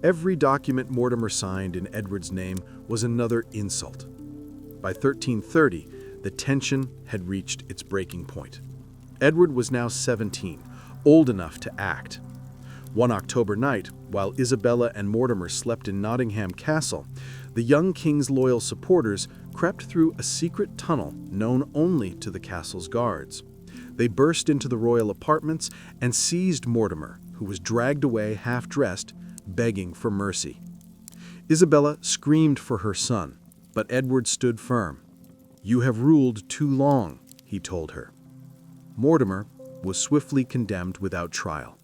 Every document Mortimer signed in Edward's name was another insult. By 1330, the tension had reached its breaking point. Edward was now 17, old enough to act. One October night, while Isabella and Mortimer slept in Nottingham Castle, the young king's loyal supporters crept through a secret tunnel known only to the castle's guards. They burst into the royal apartments and seized Mortimer, who was dragged away half-dressed, begging for mercy. Isabella screamed for her son, but Edward stood firm. "You have ruled too long," he told her. Mortimer was swiftly condemned without trial.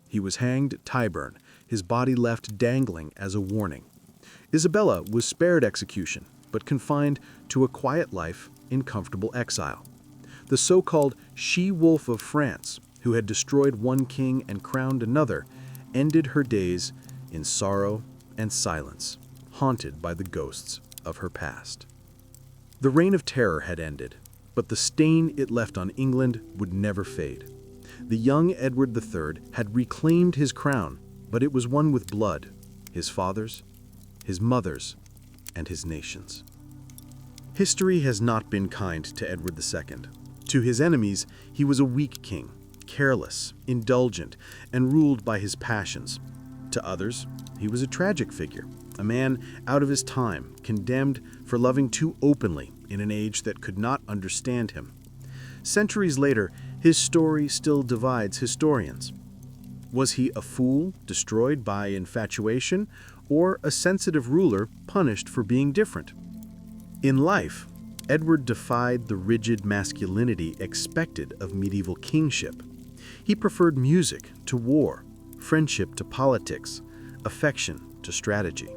He was hanged at Tyburn, his body left dangling as a warning. Isabella was spared execution, but confined to a quiet life in comfortable exile. The so-called she-wolf of France, who had destroyed one king and crowned another, ended her days in sorrow and silence, haunted by the ghosts of her past. The Reign of Terror had ended, but the stain it left on England would never fade. The young Edward III had reclaimed his crown, but it was one with blood, his father's, his mother's, and his nation's. History has not been kind to Edward II. To his enemies, he was a weak king, careless, indulgent, and ruled by his passions. To others, he was a tragic figure, a man out of his time, condemned for loving too openly in an age that could not understand him. Centuries later, his story still divides historians. Was he a fool destroyed by infatuation, or a sensitive ruler punished for being different? In life, Edward defied the rigid masculinity expected of medieval kingship. He preferred music to war, friendship to politics, affection to strategy.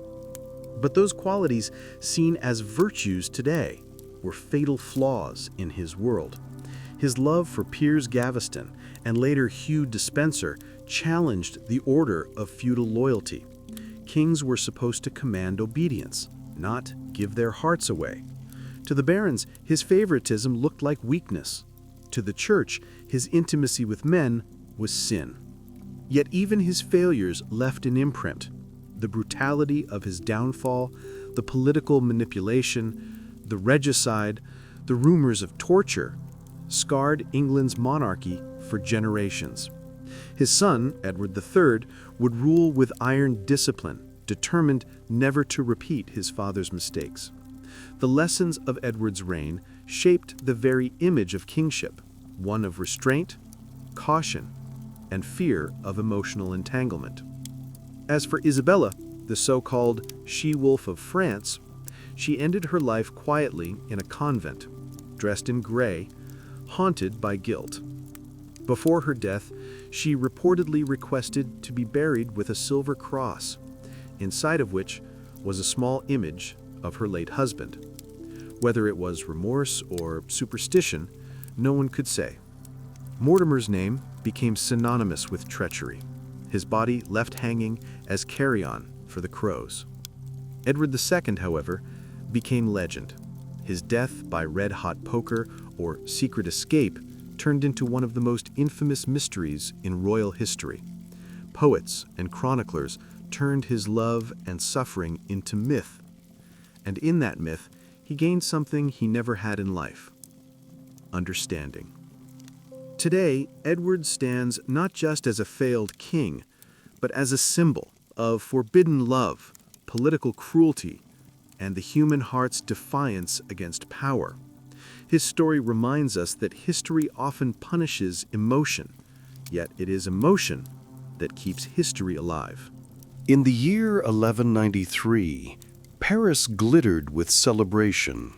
But those qualities, seen as virtues today, were fatal flaws in his world. His love for Piers Gaveston and later Hugh Despenser challenged the order of feudal loyalty. Kings were supposed to command obedience, not give their hearts away. To the barons, his favoritism looked like weakness. To the church, his intimacy with men was sin. Yet even his failures left an imprint. The brutality of his downfall, the political manipulation, the regicide, the rumors of torture, scarred England's monarchy for generations. His son, Edward III, would rule with iron discipline, determined never to repeat his father's mistakes. The lessons of Edward's reign shaped the very image of kingship, one of restraint, caution, and fear of emotional entanglement. As for Isabella, the so-called she-wolf of France, she ended her life quietly in a convent, dressed in gray, haunted by guilt. Before her death, she reportedly requested to be buried with a silver cross, inside of which was a small image of her late husband. Whether it was remorse or superstition, no one could say. Mortimer's name became synonymous with treachery, his body left hanging as carrion for the crows. Edward II, however, became legend. His death by red-hot poker or secret escape turned into one of the most infamous mysteries in royal history. Poets and chroniclers turned his love and suffering into myth. And in that myth, he gained something he never had in life: understanding. Today, Edward stands not just as a failed king, but as a symbol of forbidden love, political cruelty, and the human heart's defiance against power. His story reminds us that history often punishes emotion, yet it is emotion that keeps history alive. In the year 1193, Paris glittered with celebration.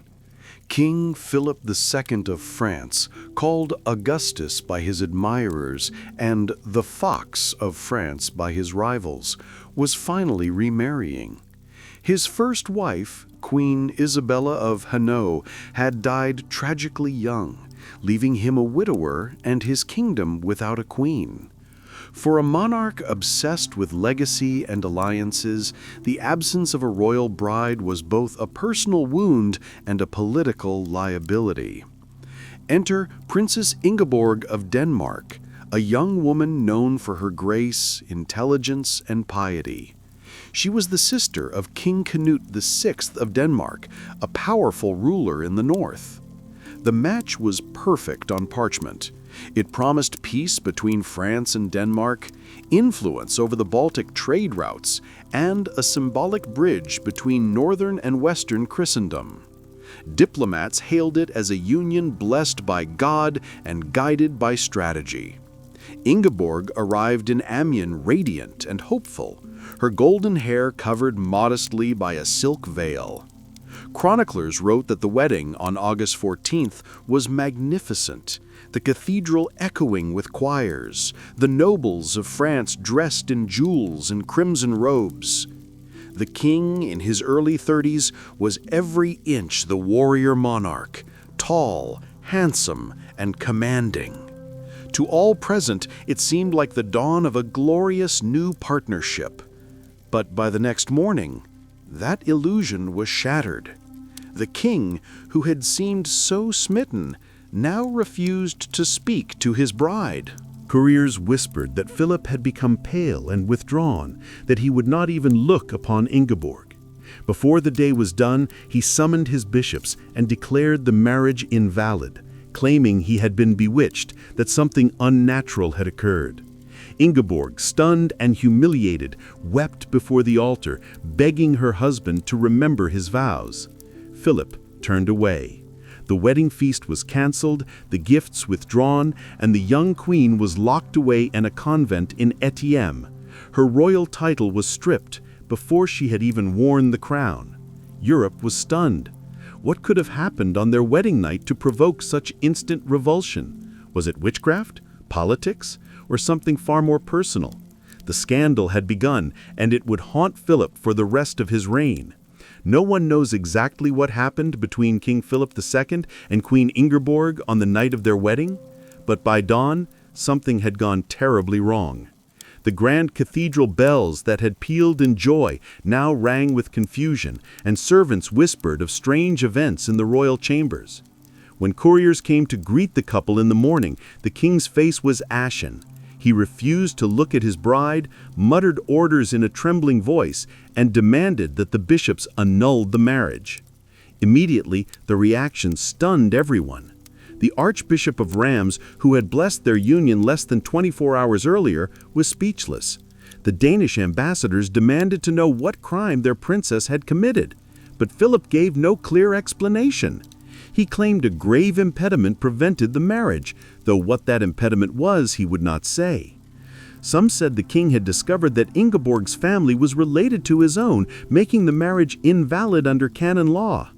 King Philip II of France, called Augustus by his admirers and the Fox of France by his rivals, was finally remarrying. His first wife, Queen Isabella of Hainaut, had died tragically young, leaving him a widower and his kingdom without a queen. For a monarch obsessed with legacy and alliances, the absence of a royal bride was both a personal wound and a political liability. Enter Princess Ingeborg of Denmark, a young woman known for her grace, intelligence, and piety. She was the sister of King Canute VI of Denmark, a powerful ruler in the north. The match was perfect on parchment. It promised peace between France and Denmark, influence over the Baltic trade routes, and a symbolic bridge between northern and western Christendom. Diplomats hailed it as a union blessed by God and guided by strategy. Ingeborg arrived in Amiens radiant and hopeful, her golden hair covered modestly by a silk veil. Chroniclers wrote that the wedding on August 14th was magnificent, the cathedral echoing with choirs, the nobles of France dressed in jewels and crimson robes. The king, in his early 30s, was every inch the warrior monarch, tall, handsome, and commanding. To all present, it seemed like the dawn of a glorious new partnership. But by the next morning, that illusion was shattered. The king, who had seemed so smitten, now refused to speak to his bride. Couriers whispered that Philip had become pale and withdrawn, that he would not even look upon Ingeborg. Before the day was done, he summoned his bishops and declared the marriage invalid, claiming he had been bewitched, that something unnatural had occurred. Ingeborg, stunned and humiliated, wept before the altar, begging her husband to remember his vows. Philip turned away. The wedding feast was cancelled, the gifts withdrawn, and the young queen was locked away in a convent in Etienne. Her royal title was stripped before she had even worn the crown. Europe was stunned. What could have happened on their wedding night to provoke such instant revulsion? Was it witchcraft, politics, or something far more personal? The scandal had begun, and it would haunt Philip for the rest of his reign. No one knows exactly what happened between King Philip II and Queen Ingeborg on the night of their wedding, but by dawn, something had gone terribly wrong. The grand cathedral bells that had pealed in joy now rang with confusion, and servants whispered of strange events in the royal chambers. When couriers came to greet the couple in the morning, the king's face was ashen. He refused to look at his bride, muttered orders in a trembling voice, and demanded that the bishops annulled the marriage. Immediately, the reaction stunned everyone. The Archbishop of Reims, who had blessed their union less than 24 hours earlier, was speechless. The Danish ambassadors demanded to know what crime their princess had committed, but Philip gave no clear explanation. He claimed a grave impediment prevented the marriage, though what that impediment was he would not say. Some said the king had discovered that Ingeborg's family was related to his own, making the marriage invalid under canon law.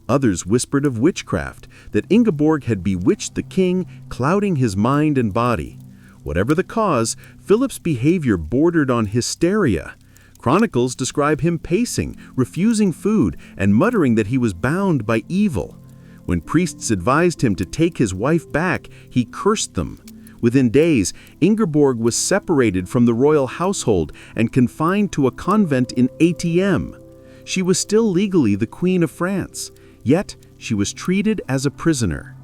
Others whispered of witchcraft, that Ingeborg had bewitched the king, clouding his mind and body. Whatever the cause, Philip's behavior bordered on hysteria. Chronicles describe him pacing, refusing food, and muttering that he was bound by evil. When priests advised him to take his wife back, he cursed them. Within days, Ingeborg was separated from the royal household and confined to a convent in Etienne. She was still legally the Queen of France, yet she was treated as a prisoner.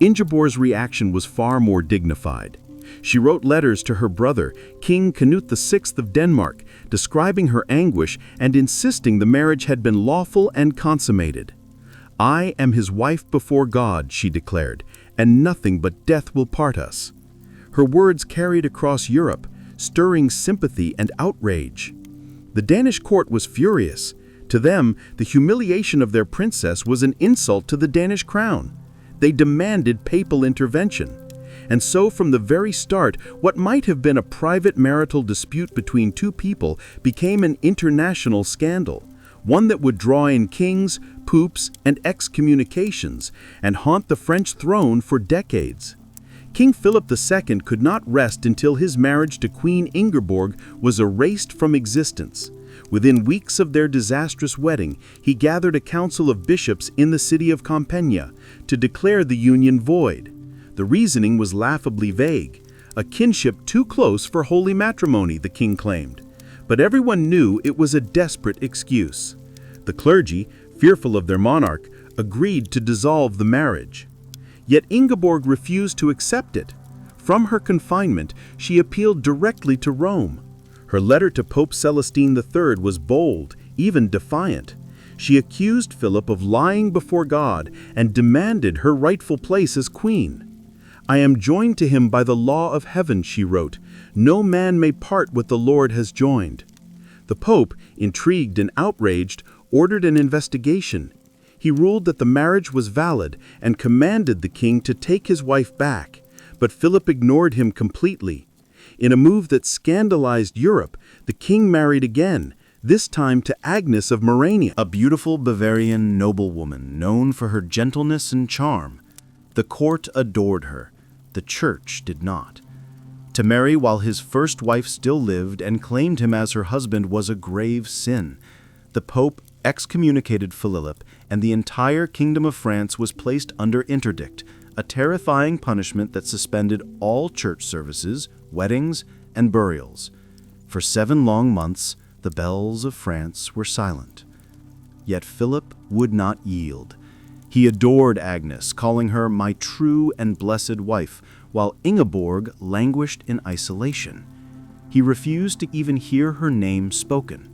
Ingeborg's reaction was far more dignified. She wrote letters to her brother, King Canute VI of Denmark, describing her anguish and insisting the marriage had been lawful and consummated. "I am his wife before God," she declared, "and nothing but death will part us." Her words carried across Europe, stirring sympathy and outrage. The Danish court was furious. To them, the humiliation of their princess was an insult to the Danish crown. They demanded papal intervention. And so from the very start, what might have been a private marital dispute between two people became an international scandal, one that would draw in kings, coups, and excommunications, and haunt the French throne for decades. King Philip II could not rest until his marriage to Queen Ingeborg was erased from existence. Within weeks of their disastrous wedding, he gathered a council of bishops in the city of Compiègne to declare the union void. The reasoning was laughably vague, a kinship too close for holy matrimony, the king claimed. But everyone knew it was a desperate excuse. The clergy, fearful of their monarch, agreed to dissolve the marriage. Yet Ingeborg refused to accept it. From her confinement, she appealed directly to Rome. Her letter to Pope Celestine III was bold, even defiant. She accused Philip of lying before God and demanded her rightful place as queen. "I am joined to him by the law of heaven," she wrote. "No man may part what the Lord has joined." The Pope, intrigued and outraged, ordered an investigation. He ruled that the marriage was valid and commanded the king to take his wife back, but Philip ignored him completely. In a move that scandalized Europe, the king married again, this time to Agnes of Morania, a beautiful Bavarian noblewoman known for her gentleness and charm. The court adored her. The church did not. To marry while his first wife still lived and claimed him as her husband was a grave sin. The Pope excommunicated Philip, and the entire Kingdom of France was placed under interdict, a terrifying punishment that suspended all church services, weddings, and burials. For 7 long months, the bells of France were silent. Yet Philip would not yield. He adored Agnes, calling her my true and blessed wife, while Ingeborg languished in isolation. He refused to even hear her name spoken.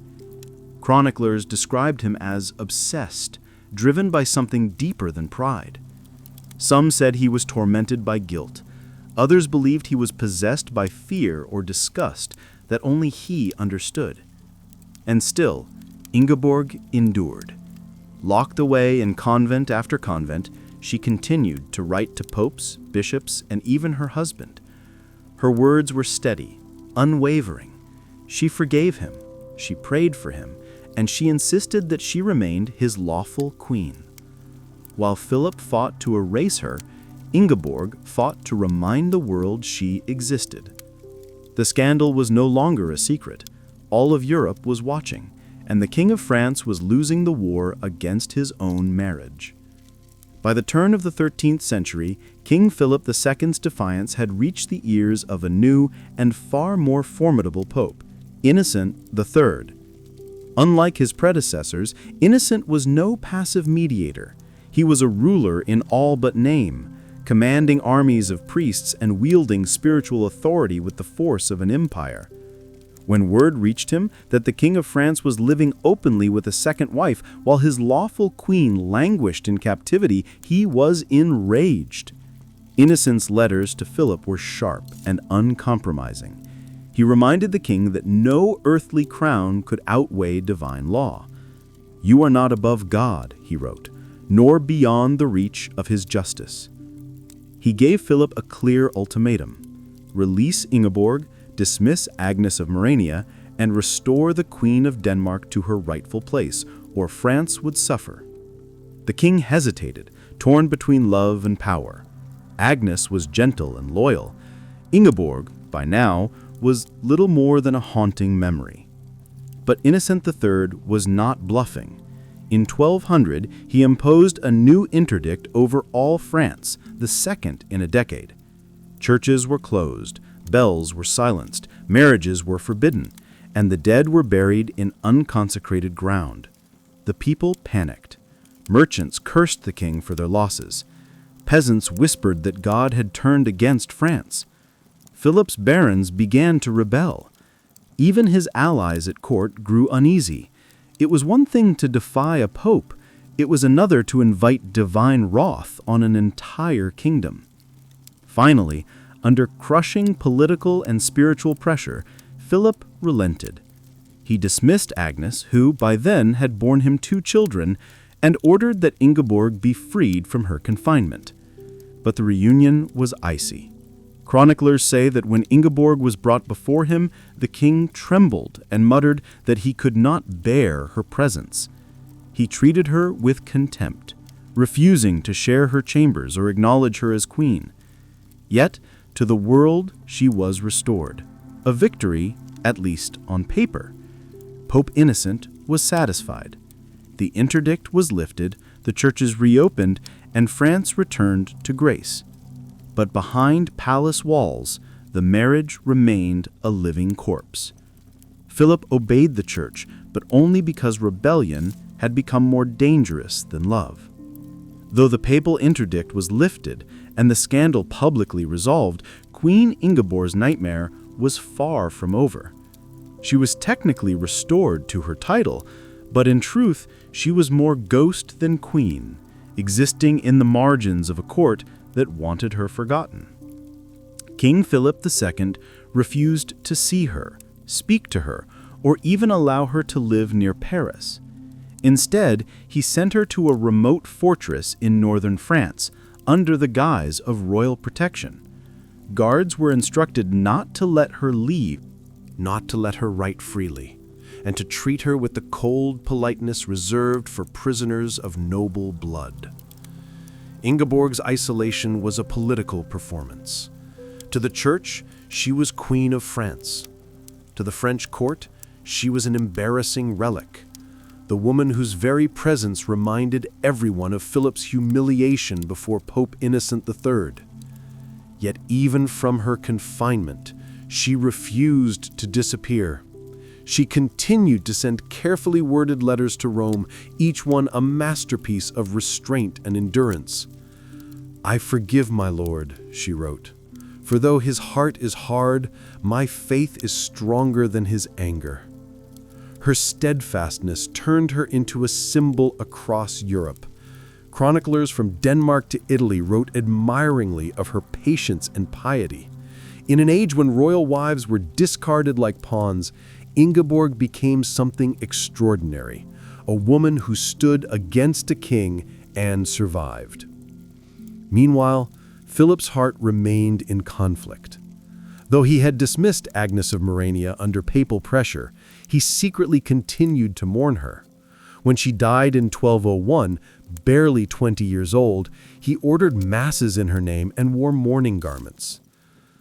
Chroniclers described him as obsessed, driven by something deeper than pride. Some said he was tormented by guilt. Others believed he was possessed by fear or disgust that only he understood. And still, Ingeborg endured. Locked away in convent after convent, she continued to write to popes, bishops, and even her husband. Her words were steady, unwavering. She forgave him, she prayed for him, and she insisted that she remained his lawful queen. While Philip fought to erase her, Ingeborg fought to remind the world she existed. The scandal was no longer a secret. All of Europe was watching, and the King of France was losing the war against his own marriage. By the turn of the 13th century, King Philip II's defiance had reached the ears of a new and far more formidable pope, Innocent III. Unlike his predecessors, Innocent was no passive mediator. He was a ruler in all but name, commanding armies of priests and wielding spiritual authority with the force of an empire. When word reached him that the King of France was living openly with a second wife while his lawful queen languished in captivity, he was enraged. Innocent's letters to Philip were sharp and uncompromising. He reminded the king that no earthly crown could outweigh divine law. "You are not above God," he wrote, "nor beyond the reach of his justice." He gave Philip a clear ultimatum: release Ingeborg, dismiss Agnes of Morania, and restore the Queen of Denmark to her rightful place, or France would suffer. The king hesitated, torn between love and power. Agnes was gentle and loyal. Ingeborg, by now, was little more than a haunting memory. But Innocent III was not bluffing. In 1200, he imposed a new interdict over all France, the second in a decade. Churches were closed, bells were silenced, marriages were forbidden, and the dead were buried in unconsecrated ground. The people panicked. Merchants cursed the king for their losses. Peasants whispered that God had turned against France. Philip's barons began to rebel. Even his allies at court grew uneasy. It was one thing to defy a pope. It was another to invite divine wrath on an entire kingdom. Finally, under crushing political and spiritual pressure, Philip relented. He dismissed Agnes, who by then had borne him 2 children, and ordered that Ingeborg be freed from her confinement. But the reunion was icy. Chroniclers say that when Ingeborg was brought before him, the king trembled and muttered that he could not bear her presence. he treated her with contempt, refusing to share her chambers or acknowledge her as queen. Yet, to the world she was restored, a victory, at least on paper. Pope Innocent was satisfied. The interdict was lifted, the churches reopened, and France returned to grace. But behind palace walls, the marriage remained a living corpse. Philip obeyed the church, but only because rebellion had become more dangerous than love. Though the papal interdict was lifted and the scandal publicly resolved, Queen Ingeborg's nightmare was far from over. She was technically restored to her title, but in truth, she was more ghost than queen, existing in the margins of a court that wanted her forgotten. King Philip II refused to see her, speak to her, or even allow her to live near Paris. Instead, he sent her to a remote fortress in northern France, under the guise of royal protection. Guards were instructed not to let her leave, not to let her write freely, and to treat her with the cold politeness reserved for prisoners of noble blood. Ingeborg's isolation was a political performance. To the church, she was Queen of France. To the French court, she was an embarrassing relic, the woman whose very presence reminded everyone of Philip's humiliation before Pope Innocent III. Yet even from her confinement, she refused to disappear. She continued to send carefully worded letters to Rome, each one a masterpiece of restraint and endurance. "I forgive my lord," she wrote, "for though his heart is hard, my faith is stronger than his anger." Her steadfastness turned her into a symbol across Europe. Chroniclers from Denmark to Italy wrote admiringly of her patience and piety. In an age when royal wives were discarded like pawns, Ingeborg became something extraordinary, a woman who stood against a king and survived. Meanwhile, Philip's heart remained in conflict. Though he had dismissed Agnes of Morania under papal pressure, he secretly continued to mourn her. When she died in 1201, barely 20 years old, he ordered masses in her name and wore mourning garments.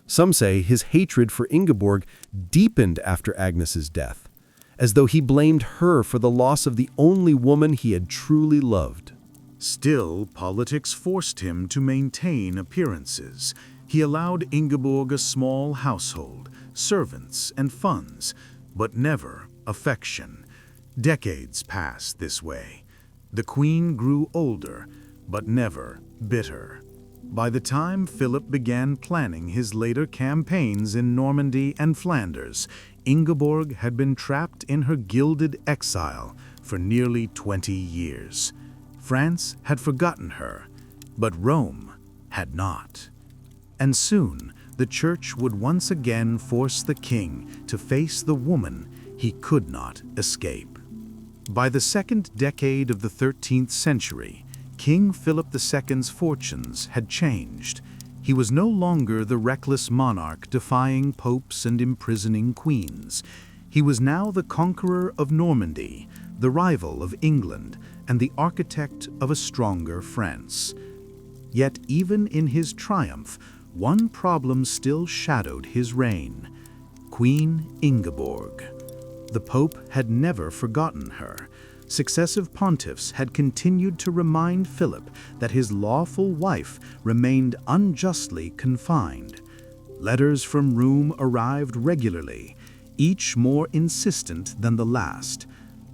Some say his hatred for Ingeborg deepened after Agnes's death, as though he blamed her for the loss of the only woman he had truly loved. Still, politics forced him to maintain appearances. He allowed Ingeborg a small household, servants, and funds, but never affection. Decades passed this way. The queen grew older, but never bitter. By the time Philip began planning his later campaigns in Normandy and Flanders, Ingeborg had been trapped in her gilded exile for nearly 20 years. France had forgotten her, but Rome had not. And soon, the church would once again force the king to face the woman he could not escape. By the second decade of the 13th century, King Philip II's fortunes had changed. He was no longer the reckless monarch defying popes and imprisoning queens. He was now the conqueror of Normandy, the rival of England, and the architect of a stronger France. Yet even in his triumph, one problem still shadowed his reign: Queen Ingeborg. The Pope had never forgotten her. Successive pontiffs had continued to remind Philip that his lawful wife remained unjustly confined. Letters from Rome arrived regularly, each more insistent than the last.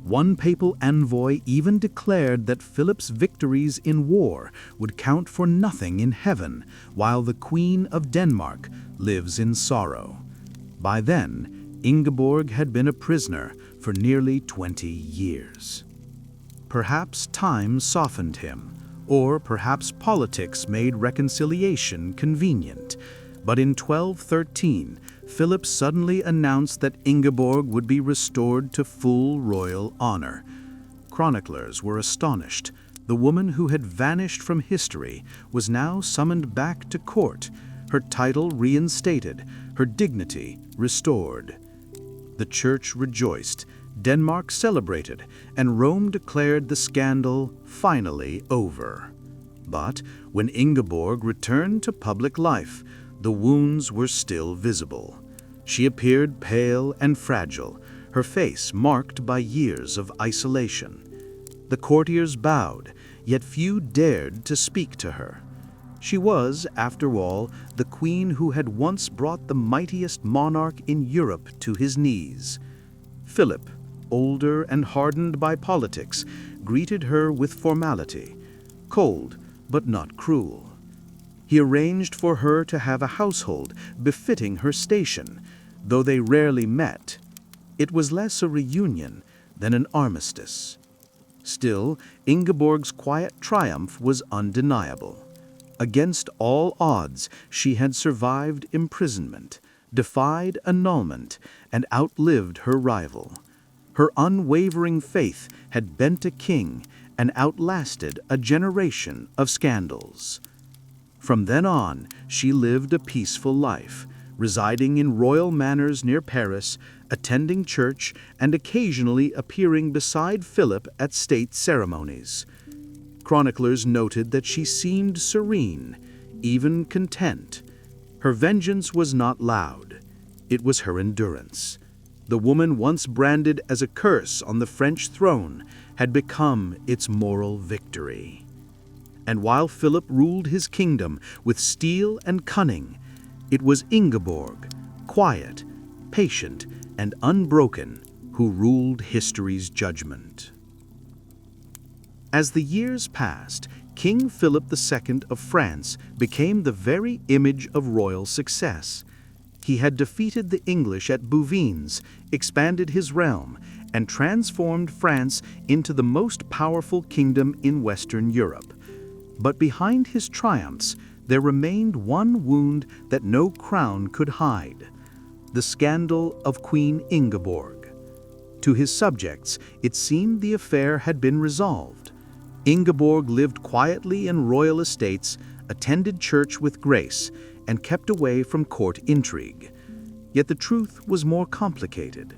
One papal envoy even declared that Philip's victories in war would count for nothing in heaven, while the Queen of Denmark lives in sorrow. By then, Ingeborg had been a prisoner for nearly 20 years. Perhaps time softened him, or perhaps politics made reconciliation convenient. But in 1213, Philip suddenly announced that Ingeborg would be restored to full royal honor. Chroniclers were astonished. The woman who had vanished from history was now summoned back to court, her title reinstated, her dignity restored. The church rejoiced, Denmark celebrated, and Rome declared the scandal finally over. But when Ingeborg returned to public life, the wounds were still visible. She appeared pale and fragile, her face marked by years of isolation. The courtiers bowed, yet few dared to speak to her. She was, after all, the queen who had once brought the mightiest monarch in Europe to his knees. Philip, older and hardened by politics, greeted her with formality, cold but not cruel. He arranged for her to have a household befitting her station, though they rarely met. It was less a reunion than an armistice. Still, Ingeborg's quiet triumph was undeniable. Against all odds, she had survived imprisonment, defied annulment, and outlived her rival. Her unwavering faith had bent a king and outlasted a generation of scandals. From then on, she lived a peaceful life, residing in royal manors near Paris, attending church, and occasionally appearing beside Philip at state ceremonies. Chroniclers noted that she seemed serene, even content. Her vengeance was not loud. It was her endurance. The woman once branded as a curse on the French throne had become its moral victory. And while Philip ruled his kingdom with steel and cunning, it was Ingeborg, quiet, patient, and unbroken, who ruled history's judgment. As the years passed, King Philip II of France became the very image of royal success. He had defeated the English at Bouvines, expanded his realm, and transformed France into the most powerful kingdom in Western Europe. But behind his triumphs, there remained one wound that no crown could hide: the scandal of Queen Ingeborg. To his subjects, it seemed the affair had been resolved. Ingeborg lived quietly in royal estates, attended church with grace, and kept away from court intrigue. Yet the truth was more complicated.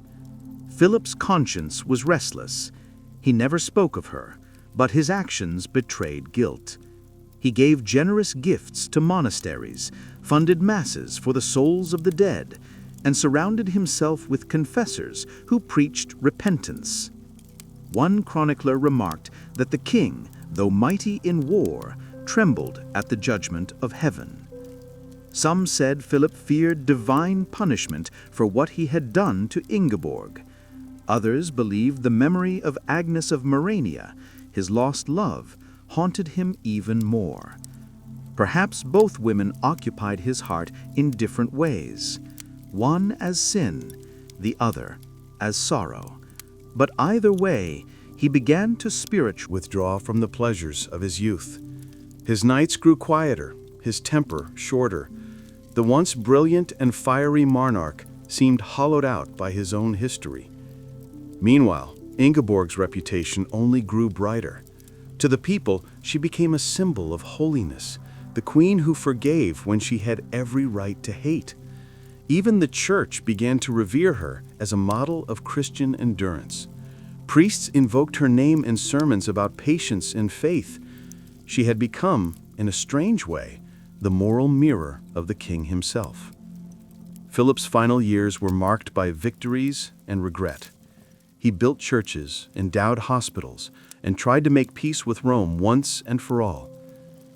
Philip's conscience was restless. He never spoke of her, but his actions betrayed guilt. He gave generous gifts to monasteries, funded masses for the souls of the dead, and surrounded himself with confessors who preached repentance. One chronicler remarked that the king, though mighty in war, trembled at the judgment of heaven. Some said Philip feared divine punishment for what he had done to Ingeborg. Others believed the memory of Agnes of Morania, his lost love, haunted him even more. Perhaps both women occupied his heart in different ways, one as sin, the other as sorrow. But either way, he began to spiritually Withdraw from the pleasures of his youth. His nights grew quieter, his temper shorter. The once brilliant and fiery monarch seemed hollowed out by his own history. Meanwhile, Ingeborg's reputation only grew brighter. To the people, she became a symbol of holiness, the queen who forgave when she had every right to hate. Even the church began to revere her as a model of Christian endurance. Priests invoked her name in sermons about patience and faith. She had become, in a strange way, the moral mirror of the king himself. Philip's final years were marked by victories and regret. He built churches, endowed hospitals, and tried to make peace with Rome once and for all.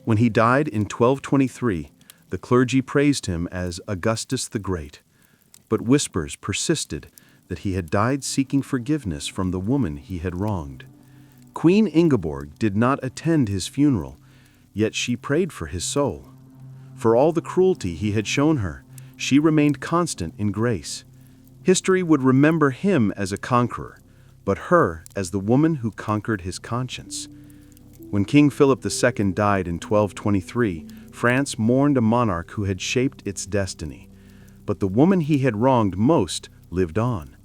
When he died in 1223, the clergy praised him as Augustus the Great, but whispers persisted that he had died seeking forgiveness from the woman he had wronged. Queen Ingeborg did not attend his funeral, yet she prayed for his soul. For all the cruelty he had shown her, she remained constant in grace. History would remember him as a conqueror, but her as the woman who conquered his conscience. When King Philip II died in 1223, France mourned a monarch who had shaped its destiny. But the woman he had wronged most lived on.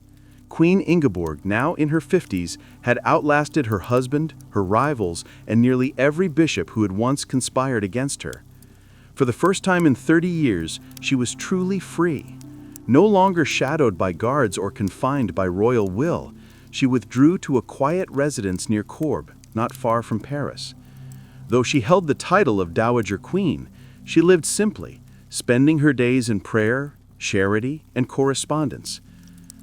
Queen Ingeborg, now in her 50s, had outlasted her husband, her rivals, and nearly every bishop who had once conspired against her. For the first time in 30 years, she was truly free. No longer shadowed by guards or confined by royal will, she withdrew to a quiet residence near Corbes, not far from Paris. Though she held the title of Dowager Queen, she lived simply, spending her days in prayer, charity, and correspondence.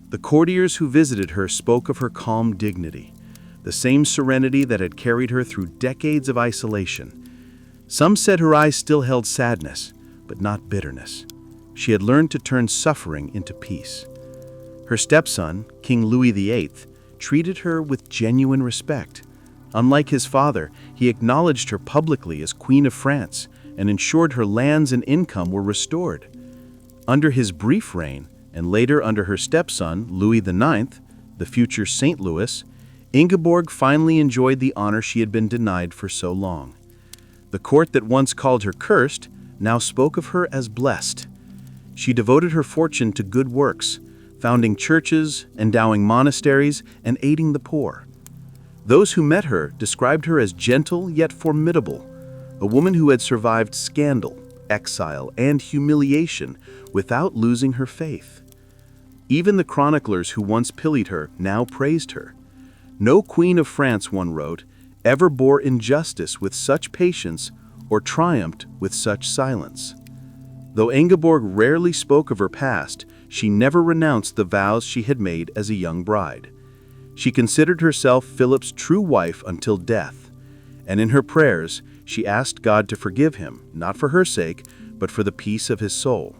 The courtiers who visited her spoke of her calm dignity, the same serenity that had carried her through decades of isolation. Some said her eyes still held sadness, but not bitterness. She had learned to turn suffering into peace. Her stepson, King Louis VIII, treated her with genuine respect. Unlike his father, he acknowledged her publicly as Queen of France and ensured her lands and income were restored. Under his brief reign, and later under her stepson, Louis IX, the future St. Louis, Ingeborg finally enjoyed the honor she had been denied for so long. The court that once called her cursed now spoke of her as blessed. She devoted her fortune to good works, founding churches, endowing monasteries, and aiding the poor. Those who met her described her as gentle yet formidable, a woman who had survived scandal, exile, and humiliation without losing her faith. Even the chroniclers who once pilloried her now praised her. No queen of France, one wrote, ever bore injustice with such patience or triumphed with such silence. Though Ingeborg rarely spoke of her past, she never renounced the vows she had made as a young bride. She considered herself Philip's true wife until death, and in her prayers, she asked God to forgive him, not for her sake, but for the peace of his soul.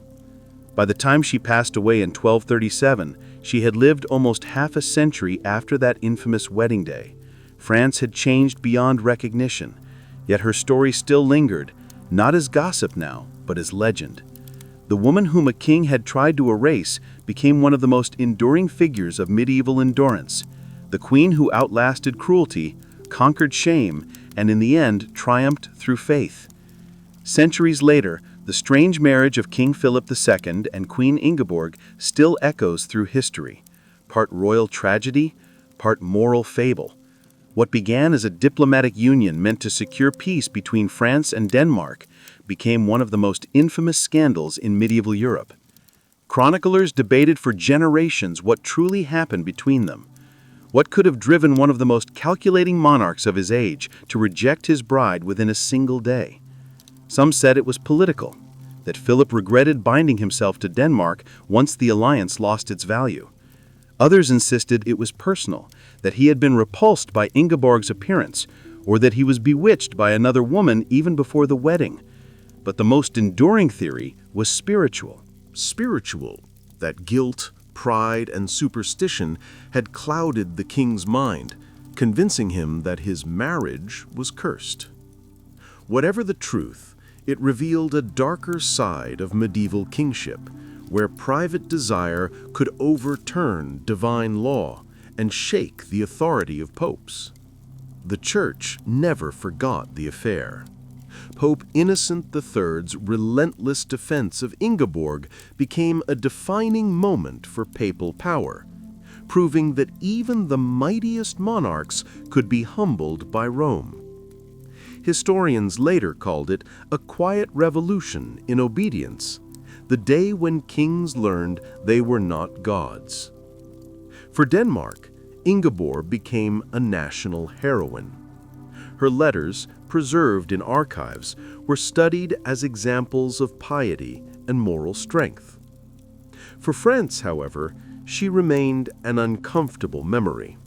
By the time she passed away in 1237, she had lived almost half a century after that infamous wedding day. France had changed beyond recognition, yet her story still lingered, not as gossip now, but as legend. The woman whom a king had tried to erase became one of the most enduring figures of medieval endurance, the queen who outlasted cruelty, conquered shame, and in the end triumphed through faith. Centuries later, the strange marriage of King Philip II and Queen Ingeborg still echoes through history, part royal tragedy, part moral fable. What began as a diplomatic union meant to secure peace between France and Denmark became one of the most infamous scandals in medieval Europe. Chroniclers debated for generations what truly happened between them. What could have driven one of the most calculating monarchs of his age to reject his bride within a single day? Some said it was political, that Philip regretted binding himself to Denmark once the alliance lost its value. Others insisted it was personal, that he had been repulsed by Ingeborg's appearance, or that he was bewitched by another woman even before the wedding. But the most enduring theory was spiritual. Spiritual, that guilt, pride, and superstition had clouded the king's mind, convincing him that his marriage was cursed. Whatever the truth, it revealed a darker side of medieval kingship, where private desire could overturn divine law and shake the authority of popes. The Church never forgot the affair. Pope Innocent III's relentless defense of Ingeborg became a defining moment for papal power, proving that even the mightiest monarchs could be humbled by Rome. Historians later called it a quiet revolution in obedience, the day when kings learned they were not gods. For Denmark, Ingeborg became a national heroine. Her letters, preserved in archives, were studied as examples of piety and moral strength. For France, however, she remained an uncomfortable memory,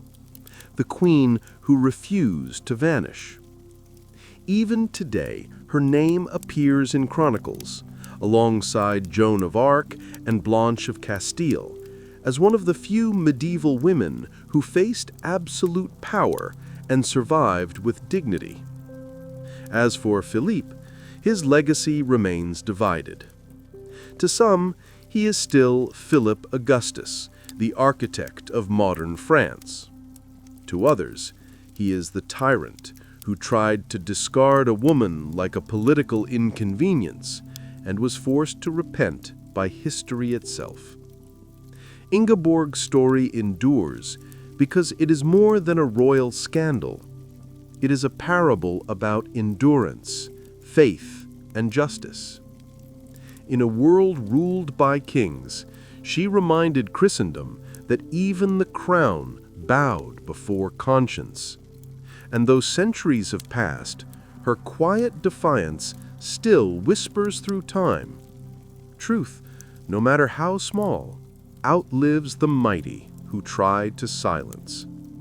the queen who refused to vanish. Even today, her name appears in chronicles, alongside Joan of Arc and Blanche of Castile, as one of the few medieval women who faced absolute power and survived with dignity. As for Philippe, his legacy remains divided. To some, he is still Philip Augustus, the architect of modern France. To others, he is the tyrant who tried to discard a woman like a political inconvenience and was forced to repent by history itself. Ingeborg's story endures because it is more than a royal scandal. It is a parable about endurance, faith, and justice. In a world ruled by kings, she reminded Christendom that even the crown bowed before conscience. And though centuries have passed, her quiet defiance still whispers through time. Truth, no matter how small, outlives the mighty who tried to silence.